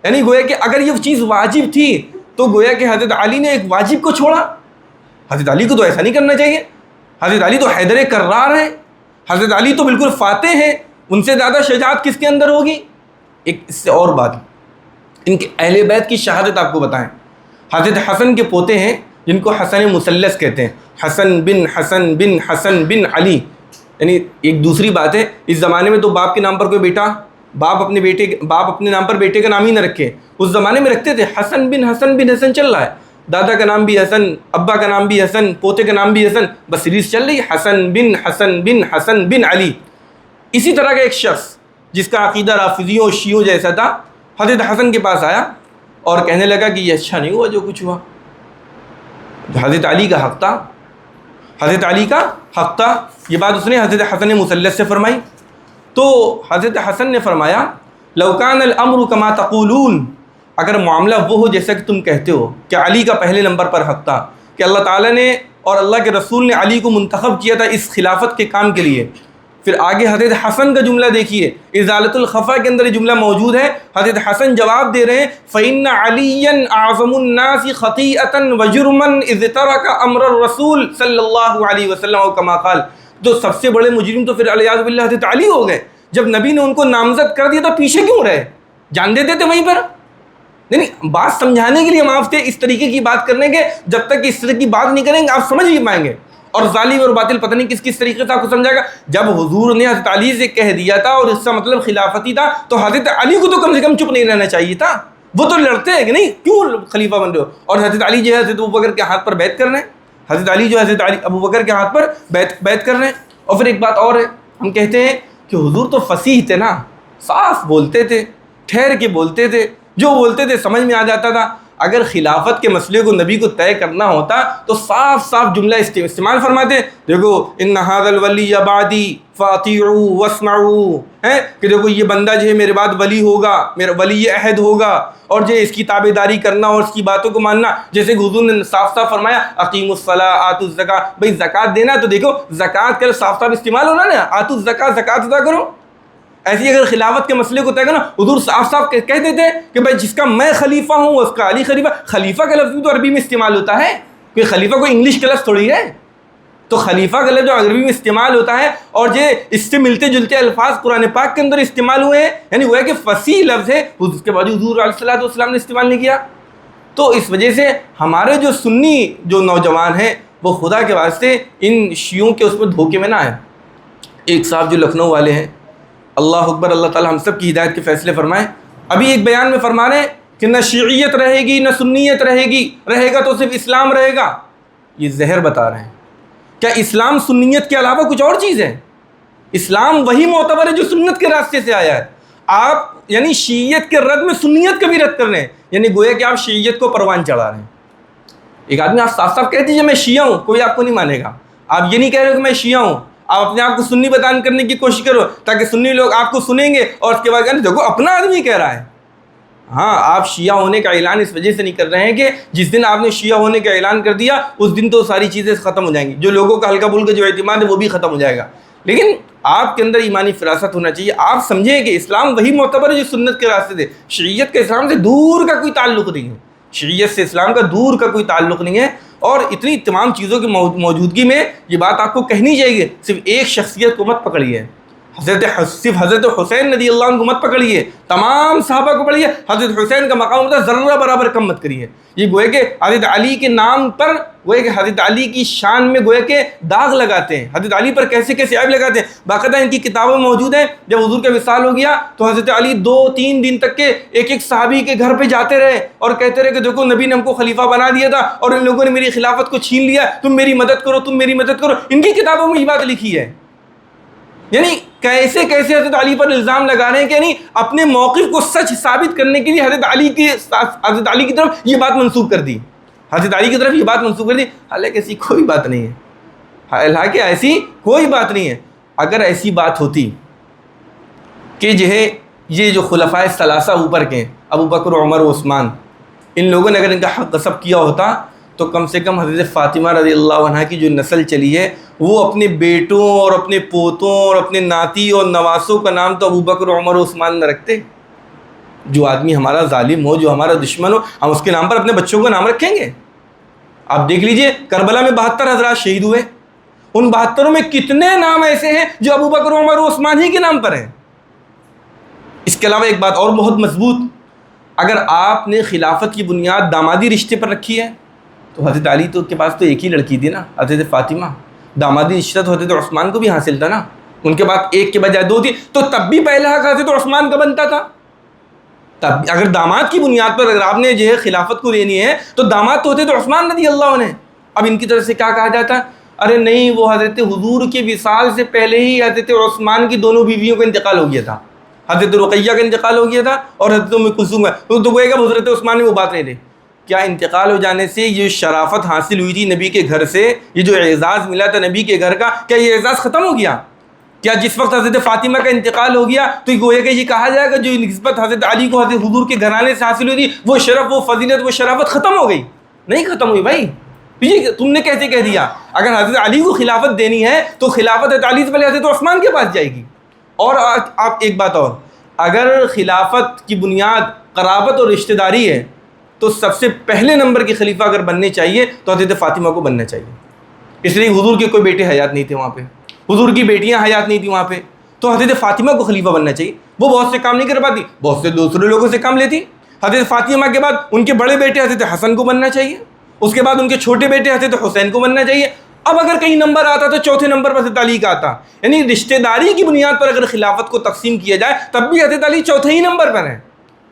یعنی گویا کہ اگر یہ چیز واجب تھی تو گویا کہ حضرت علی نے ایک واجب کو چھوڑا۔ حضرت علی کو تو ایسا نہیں کرنا چاہیے، حضرت علی تو حیدر کرار ہیں، حضرت علی تو بالکل فاتح ہیں، ان سے زیادہ شجاعت کس کے اندر ہوگی؟ ایک اس سے اور بات، ان کے اہل بیت کی شہادت آپ کو بتائیں۔ حضرت حسن کے پوتے ہیں جن کو حسن مثلث کہتے ہیں، حسن بن حسن بن حسن بن علی۔ یعنی ایک دوسری بات ہے، اس زمانے میں تو باپ کے نام پر کوئی بیٹا، باپ اپنے نام پر بیٹے کا نام ہی نہ رکھے، اس زمانے میں رکھتے تھے حسن بن حسن بن حسن چل رہا ہے، دادا کا نام بھی حسن، ابا کا نام بھی حسن، پوتے کا نام بھی حسن، بس سیریز چل رہی ہے حسن بن حسن بن حسن بن علی۔ اسی طرح کا ایک شخص جس کا عقیدہ رافضیوں اور شیعوں جیسا تھا، حضرت حسن کے پاس آیا اور کہنے لگا کہ یہ اچھا نہیں ہوا جو کچھ ہوا، حضرت علی کا حق تھا، حضرت علی کا حق تھا۔ یہ بات اس نے حضرت حسن مثلث سے فرمائی، تو حضرت حسن نے فرمایا لو کان الامر کما تقولون، اگر معاملہ وہ ہو جیسا کہ تم کہتے ہو کہ علی کا پہلے نمبر پر حق تھا، کہ اللہ تعالیٰ نے اور اللہ کے رسول نے علی کو منتخب کیا تھا اس خلافت کے کام کے لیے، پھر آگے حضرت حسن کا جملہ دیکھیے، ازالۃ الخفا کے اندر یہ جملہ موجود ہے، حضرت حسن جواب دے رہے ہیں فإن علیًا اعظم الناس خطیئۃ وجرما اذ ترک امر الرسول صلی اللہ علیہ وسلم او کما قال، تو سب سے بڑے مجرم تو پھر علیہ باللہ حضرت علی ہو گئے، جب نبی نے ان کو نامزد کر دیا تو پیچھے کیوں رہے، جان دیتے تھے وہیں پر۔ نہیں بات سمجھانے کے لیے ہم آپ سے اس طریقے کی بات کرنے کے، جب تک اس طرح کی بات نہیں کریں گے آپ سمجھ نہیں پائیں گے، اور ظالم اور باطل پتہ نہیں کس طریقے سے آپ کو سمجھائے گا۔ جب حضور نے حضرت علی سے کہہ دیا تھا اور اس کا مطلب خلافتی تھا، تو حضرت علی کو تو کم سے کم چپ نہیں رہنا چاہیے تھا، وہ تو لڑتے ہیں کہ نہیں کیوں خلیفہ بن رہے ہو، اور حضرت علی جو ہے حضرت ابوبکر کے ہاتھ پر بیعت کر رہے ہیں، حضرت علی جو حضرت ابوبکر کے ہاتھ پر بیعت کر رہے ہیں۔ اور پھر ایک بات اور ہے، ہم کہتے ہیں کہ حضور تو فصیح تھے نا، صاف بولتے تھے، ٹھہر کے بولتے تھے، جو بولتے تھے سمجھ میں آ جاتا تھا۔ اگر خلافت کے مسئلے کو نبی کو طے کرنا ہوتا تو صاف صاف جملہ استعمال فرماتے، دیکھو ان ھذا الولی بعدی فاطیعوا واسمعوا، ہے کہ دیکھو یہ بندہ جو ہے میرے بعد ولی ہوگا، میرا ولی عہد ہوگا، اور جو اس کی تابع داری کرنا اور اس کی باتوں کو ماننا، جیسے کہ حضور نے صاف صاف فرمایا اقیموا الصلاۃ آتوا الزکاۃ، بھائی زکوٰۃ دینا، تو دیکھو زکوٰۃ کا صاف صاف استعمال ہونا نا، آتوا الزکاۃ، زکوٰۃ ادا کرو، ایسی اگر خلافت کے مسئلے کو طے کرنا، حضور صاف صاف کہہ دیتے کہ بھائی جس کا میں خلیفہ ہوں اس کا علی خلیفہ. خلیفہ کا لفظ بھی تو عربی میں استعمال ہوتا ہے، کوئی خلیفہ کوئی انگلش کا لفظ تھوڑی ہے. تو خلیفہ کا لفظ جو عربی میں استعمال ہوتا ہے اور جو اس سے ملتے جلتے الفاظ قرآن پاک کے اندر استعمال ہوئے ہیں، یعنی وہ ہے کہ فصیح لفظ ہے، اس کے بعد حضور علیہ الصلوۃ والسلام نے استعمال نہیں کیا. تو اس وجہ سے ہمارے جو سنی جو نوجوان ہیں وہ خدا کے واسطے ان شیعوں کے اس میں دھوکے میں نہ آئے. ایک صاحب جو لکھنؤ والے ہیں، اللہ اکبر، اللہ تعالی ہم سب کی ہدایت کے فیصلے فرمائیں، ابھی ایک بیان میں فرما رہے ہیں کہ نہ شیعیت رہے گی نہ سنیت رہے گی، رہے گا تو صرف اسلام رہے گا. یہ زہر بتا رہے ہیں. کیا اسلام سنیت کے علاوہ کچھ اور چیز ہے؟ اسلام وہی معتبر ہے جو سنت کے راستے سے آیا ہے. آپ یعنی شیعیت کے رد میں سنیت کا بھی رد کر رہے ہیں، یعنی گویا کہ آپ شیعیت کو پروان چڑھا رہے ہیں. ایک آدمی آپ صاف صاف کہہ دیجیے میں شیعہ ہوں، کوئی آپ کو نہیں مانے گا. آپ یہ نہیں کہہ رہے کہ میں شیعہ ہوں، آپ اپنے آپ کو سنی بیان کرنے کی کوشش کرو تاکہ سنی لوگ آپ کو سنیں گے اور اس کے بعد کہیں دیکھو اپنا آدمی کہہ رہا ہے. ہاں، آپ شیعہ ہونے کا اعلان اس وجہ سے نہیں کر رہے ہیں کہ جس دن آپ نے شیعہ ہونے کا اعلان کر دیا اس دن تو ساری چیزیں ختم ہو جائیں گی، جو لوگوں کا ہلکا پھلکا جو اعتماد ہے وہ بھی ختم ہو جائے گا. لیکن آپ کے اندر ایمانی فراست ہونا چاہیے. آپ سمجھیں کہ اسلام وہی معتبر ہے جو سنت کے راستے سے. شریعت کے اسلام سے دور کا کوئی تعلق نہیں ہے، شریعت سے اسلام کا دور کا کوئی تعلق نہیں ہے. اور اتنی تمام چیزوں کی موجودگی میں یہ بات آپ کو کہنی چاہیے. صرف ایک شخصیت کو مت پکڑیے، صرف حضرت حسین رضی اللہ عنہ کو مت پکڑیے، تمام صحابہ کو پڑھیے. حضرت حسین کا مقام ہوتا ہے ذرہ برابر کم مت کریے. یہ گویا کہ حضرت علی کے نام پر گویا کہ حضرت علی کی شان میں گویا کہ داغ لگاتے ہیں، حضرت علی پر کیسے کیسے عیب لگاتے ہیں. باقاعدہ ان کی کتابوں میں موجود ہیں. جب حضور کا وصال ہو گیا تو حضرت علی 2-3 دن تک کے ایک صحابی کے گھر پہ جاتے رہے اور کہتے رہے کہ دیکھو نبی نے ہم کو خلیفہ بنا دیا تھا اور ان لوگوں نے میری خلافت کو چھین لیا، تم میری مدد کرو، تم میری مدد کرو. ان کی کتابوں میں یہ بات لکھی ہے. یعنی کیسے کیسے حضرت علی پر الزام لگا رہے ہیں کہ یعنی اپنے موقف کو سچ ثابت کرنے کے لیے حضرت علی کی طرف یہ بات منسوخ کر دی، حضرت علی کی طرف یہ بات منسوخ کر دی. حالانکہ ایسی کوئی بات نہیں ہے، حالانکہ ایسی کوئی بات نہیں ہے. اگر ایسی بات ہوتی کہ یہ جو خلفائے ثلاثہ اوپر کے ابو بکر، عمر و عثمان، ان لوگوں نے اگر ان کا حق غصب کیا ہوتا تو کم سے کم حضرت فاطمہ رضی اللہ عنہ کی جو نسل چلی ہے وہ اپنے بیٹوں اور اپنے پوتوں اور اپنے ناتی اور نواسوں کا نام تو ابو بکر، عمر و عثمان نہ رکھتے. جو آدمی ہمارا ظالم ہو، جو ہمارا دشمن ہو، ہم اس کے نام پر اپنے بچوں کا نام رکھیں گے؟ آپ دیکھ لیجئے کربلا میں 72 حضرات شہید ہوئے، ان 72 میں کتنے نام ایسے ہیں جو ابو بکر، عمر و عثمان ہی کے نام پر ہیں. اس کے علاوہ ایک بات اور بہت مضبوط، اگر آپ نے خلافت کی بنیاد دامادی رشتے پر رکھی ہے تو حضرت علی تو کے پاس تو ایک ہی لڑکی تھی نا، حضرت فاطمہ. دامادی رشتہ تو حضرت عثمان کو بھی حاصل تھا نا، ان کے بعد ایک کے بجائے 2 تھی، تو تب بھی پہلا حق حضرت عثمان کا بنتا تھا. تب اگر داماد کی بنیاد پر اگر آپ نے جو ہے خلافت کو دینی ہے تو داماد تو حضرت عثمان رضی اللہ عنہ. اب ان کی طرف سے کیا کہا جاتا؟ ارے نہیں، وہ حضرت حضور کے وصال سے پہلے ہی حضرت عثمان کی دونوں بیویوں کا انتقال ہو گیا تھا. حضرت رقیہ کا انتقال ہو گیا تھا اور حضرت ام کلثوم کا. تو وہ کہ حضرت عثمان نے وہ بات نہیں دی. کیا انتقال ہو جانے سے یہ شرافت حاصل ہوئی تھی نبی کے گھر سے، یہ جو اعزاز ملا تھا نبی کے گھر کا، کیا یہ اعزاز ختم ہو گیا؟ کیا جس وقت حضرت فاطمہ کا انتقال ہو گیا تو گویا کہ یہ کہا جائے گا جو نسبت حضرت علی کو حضرت حضور کے گھرانے سے حاصل ہوئی تھی وہ شرف، وہ فضیلت، وہ شرافت ختم ہو گئی؟ نہیں ختم ہوئی بھائی. تم نے کیسے کہہ دیا؟ اگر حضرت علی کو خلافت دینی ہے تو خلافت حضرت علی سے پہلے حضرت عثمان کے پاس جائے گی. اور آپ ایک بات اور، اگر خلافت کی بنیاد قرابت اور رشتہ داری ہے تو سب سے پہلے نمبر کے خلیفہ اگر بننے چاہیے تو حضرت فاطمہ کو بننا چاہیے. اس لیے حضور کے کوئی بیٹے حیات نہیں تھے وہاں پہ، حضور کی بیٹیاں حیات نہیں تھیں وہاں پہ، تو حضرت فاطمہ کو خلیفہ بننا چاہیے. وہ بہت سے کام نہیں کر پاتی، بہت سے دوسرے لوگوں سے کام لیتی. حضرت فاطمہ کے بعد ان کے بڑے بیٹے حضرت حسن کو بننا چاہیے، اس کے بعد ان کے چھوٹے بیٹے حضرت حسین کو بننا چاہیے. اب اگر کہیں نمبر آتا تو چوتھے نمبر پر حضرت علی کا آتا. یعنی رشتہ داری کی بنیاد پر اگر خلافت کو تقسیم کیا جائے تب بھی حضرت علی چوتھے ہی نمبر پر ہیں.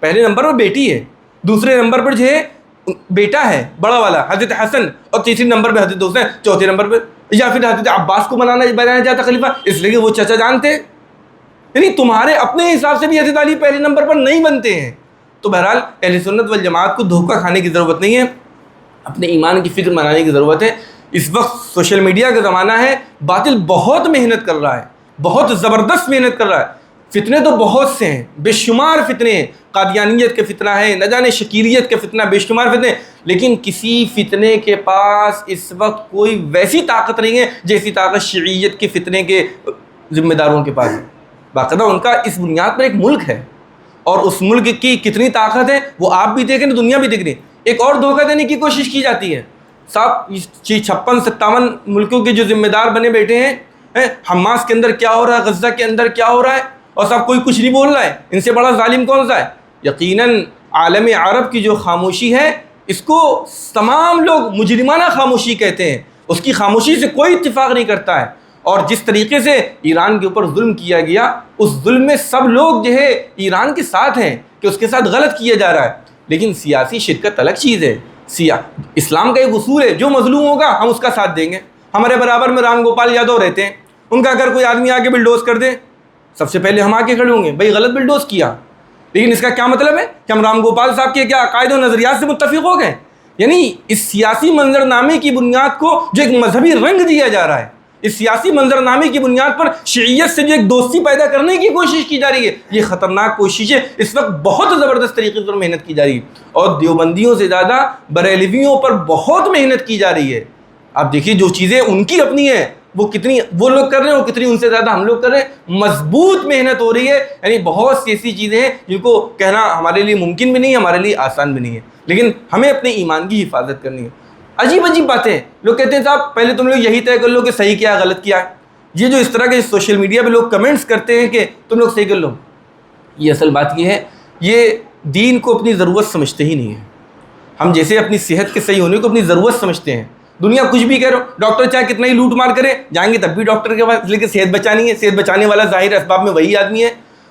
پہلے نمبر پر بیٹی ہے، دوسرے نمبر پر جو ہے بیٹا ہے بڑا والا حضرت حسن، اور تیسرے نمبر پہ حضرت حسین، چوتھے نمبر پہ یا پھر حضرت عباس کو بنایا جاتا خلیفہ، اس لیے کہ وہ چچا جانتے. یعنی تمہارے اپنے حساب سے بھی حضرت علی پہلے نمبر پر نہیں بنتے ہیں. تو بہرحال اہل سنت والجماعت کو دھوکہ کھانے کی ضرورت نہیں ہے، اپنے ایمان کی فکر منانے کی ضرورت ہے. اس وقت سوشل میڈیا کا زمانہ ہے، باطل بہت محنت کر رہا ہے، بہت زبردست محنت کر رہا ہے. فتنے تو بہت سے ہیں، بے شمار فتنے ہیں. قادیانیت کے فتنہ ہے، نہ جانے شکیریت کے فتنہ، بے شمار فتنے. لیکن کسی فتنے کے پاس اس وقت کوئی ویسی طاقت نہیں ہے جیسی طاقت شیعیت کے فتنے کے ذمہ داروں کے پاس ہے. باقاعدہ ان کا اس بنیاد پر ایک ملک ہے، اور اس ملک کی کتنی طاقت ہے وہ آپ بھی دیکھ رہے ہیں، دنیا بھی دیکھ رہی ہے۔ ایک اور دھوکہ دینے کی کوشش کی جاتی ہے، صاحب 56-57 ملکوں کے جو ذمہ دار بنے بیٹھے ہیں، حماس کے اندر کیا ہو رہا ہے، غزہ کے اندر کیا ہو رہا ہے، اور صاحب کوئی کچھ نہیں بول رہا ہے، ان سے بڑا ظالم کون سا ہے؟ یقیناً عالم عرب کی جو خاموشی ہے اس کو تمام لوگ مجرمانہ خاموشی کہتے ہیں، اس کی خاموشی سے کوئی اتفاق نہیں کرتا ہے۔ اور جس طریقے سے ایران کے اوپر ظلم کیا گیا، اس ظلم میں سب لوگ جو ہے ایران کے ساتھ ہیں کہ اس کے ساتھ غلط کیا جا رہا ہے، لیکن سیاسی شرکت الگ چیز ہے۔ اسلام کا ایک اصول ہے، جو مظلوم ہوگا ہم اس کا ساتھ دیں گے۔ ہمارے برابر میں رام گوپال یادو رہتے ہیں، ان کا اگر کوئی آدمی آگے بلڈوز کر دے، سب سے پہلے ہم آگے کھڑے ہوں گے، بھائی غلط بلڈوز کیا، لیکن اس کا کیا مطلب ہے کہ ہم رام گوپال صاحب کے کیا عقائد و نظریات سے متفق ہو گئے؟ یعنی اس سیاسی منظر نامے کی بنیاد کو جو ایک مذہبی رنگ دیا جا رہا ہے، اس سیاسی منظر نامے کی بنیاد پر شیعیت سے جو ایک دوستی پیدا کرنے کی کوشش کی جا رہی ہے، یہ خطرناک کوشش ہے۔ اس وقت بہت زبردست طریقے پر محنت کی جا رہی ہے، اور دیوبندیوں سے زیادہ بریلویوں پر بہت محنت کی جا رہی ہے۔ آپ دیکھیے جو چیزیں ان کی اپنی ہیں وہ کتنی وہ لوگ کر رہے ہیں، وہ کتنی ان سے زیادہ ہم لوگ کر رہے ہیں۔ مضبوط محنت ہو رہی ہے، یعنی بہت سی ایسی چیزیں ہیں جن کو کہنا ہمارے لیے ممکن بھی نہیں ہے، ہمارے لیے آسان بھی نہیں ہے، لیکن ہمیں اپنے ایمان کی حفاظت کرنی ہے۔ عجیب عجیب باتیں لوگ کہتے ہیں، صاحب پہلے تم لوگ یہی طے کر لو کہ صحیح کیا ہے غلط کیا ہے۔ یہ جو اس طرح کے سوشل میڈیا پہ لوگ کمنٹس کرتے ہیں کہ تم لوگ صحیح کر لو، یہ اصل بات یہ ہے، یہ دین کو اپنی ضرورت سمجھتے ہی نہیں ہیں۔ ہم جیسے اپنی صحت کے صحیح ہونے کو اپنی ضرورت سمجھتے ہیں، دنیا کچھ بھی کہہ رہو، ڈاکٹر چاہے کتنا ہی لوٹ مار کرے، جائیں گے تب بھی ڈاکٹر کے پاس، لیکن صحت بچانی ہے، صحت بچانے والا ظاہر اسباب میں وہی آدمی ہے۔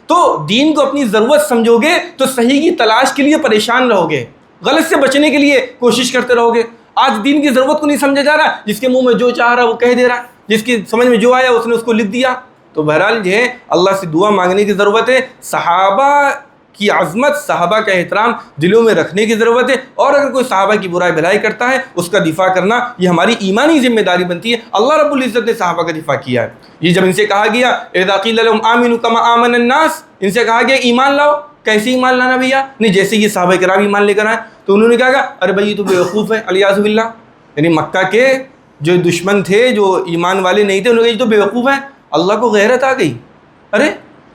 تو دین کو اپنی ضرورت سمجھو گے تو صحیح کی تلاش کے لیے پریشان رہو گے، غلط سے بچنے کے لیے کوشش کرتے رہو گے۔ آج دین کی ضرورت کو نہیں سمجھا جا رہا، جس کے منہ میں جو چاہ رہا وہ کہہ دے رہا، جس کی سمجھ میں جو آیا اس نے اس کو لکھ دیا۔ تو بہرحال جو ہے اللہ سے دعا مانگنے کی ضرورت ہے، صحابہ کی عظمت، صحابہ کا احترام دلوں میں رکھنے کی ضرورت ہے، اور اگر کوئی صحابہ کی برائی بھلائی کرتا ہے اس کا دفاع کرنا یہ ہماری ایمانی ذمہ داری بنتی ہے۔ اللہ رب العزت نے صحابہ کا دفاع کیا ہے۔ یہ جب ان سے کہا گیا اذا قیل لهم آمنوا كما آمن الناس، ان سے کہا گیا ایمان لاؤ، کیسے ایمان لانا بھیا؟ نہیں جیسے یہ صحابہ کرام ایمان لے کر آئے، تو انہوں نے کہا ارے بھائی یہ تو بیوقوف ہے، الیاذ باللہ۔ یعنی مکہ کے جو دشمن تھے، جو ایمان والے نہیں تھے، انہوں نے کہا یہ تو بیوقوف ہے۔ اللہ کو غیرت آ گئی، ارے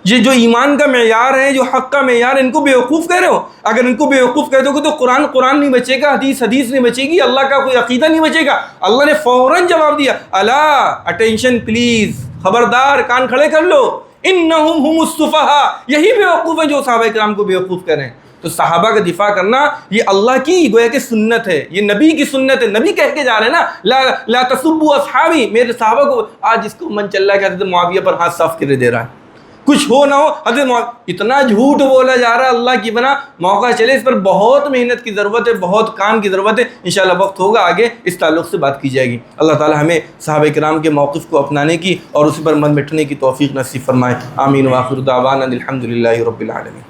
یہ جو ایمان کا معیار ہے، جو حق کا معیار ہے، ان کو بیوقوف کہہ رہے ہو؟ اگر ان کو بیوقوف کہہ دو گے تو قرآن نہیں بچے گا، حدیث نہیں بچے گی، اللہ کا کوئی عقیدہ نہیں بچے گا۔ اللہ نے فوراً جواب دیا، الا اٹینشن پلیز، خبردار کان کھڑے کر لو، انہم هم السفہاء، یہی بیوقوف ہیں جو صحابہ کرام کو بیوقوف کر رہے ہیں۔ تو صحابہ کا دفاع کرنا یہ اللہ کی گویا کہ سنت ہے، یہ نبی کی سنت ہے۔ نبی کہہ کے جا رہے ہیں نا لا تسبوا اصحابی، میرے صحابہ کو۔ آج جس کو من چل رہا ہے کہ حضرت معاویہ پر ہاتھ صاف کرے دے رہا ہے، کچھ ہو نہ ہو حضرت اتنا جھوٹ بولا جا رہا ہے اللہ کی بنا۔ موقع چلے، اس پر بہت محنت کی ضرورت ہے، بہت کام کی ضرورت ہے۔ انشاءاللہ وقت ہوگا آگے اس تعلق سے بات کی جائے گی۔ اللہ تعالی ہمیں صحابہ کرام کے موقف کو اپنانے کی اور اسی پر من مٹنے کی توفیق نصیب فرمائے۔ آمین وآخر دعوانا الحمدللہ رب العالمین۔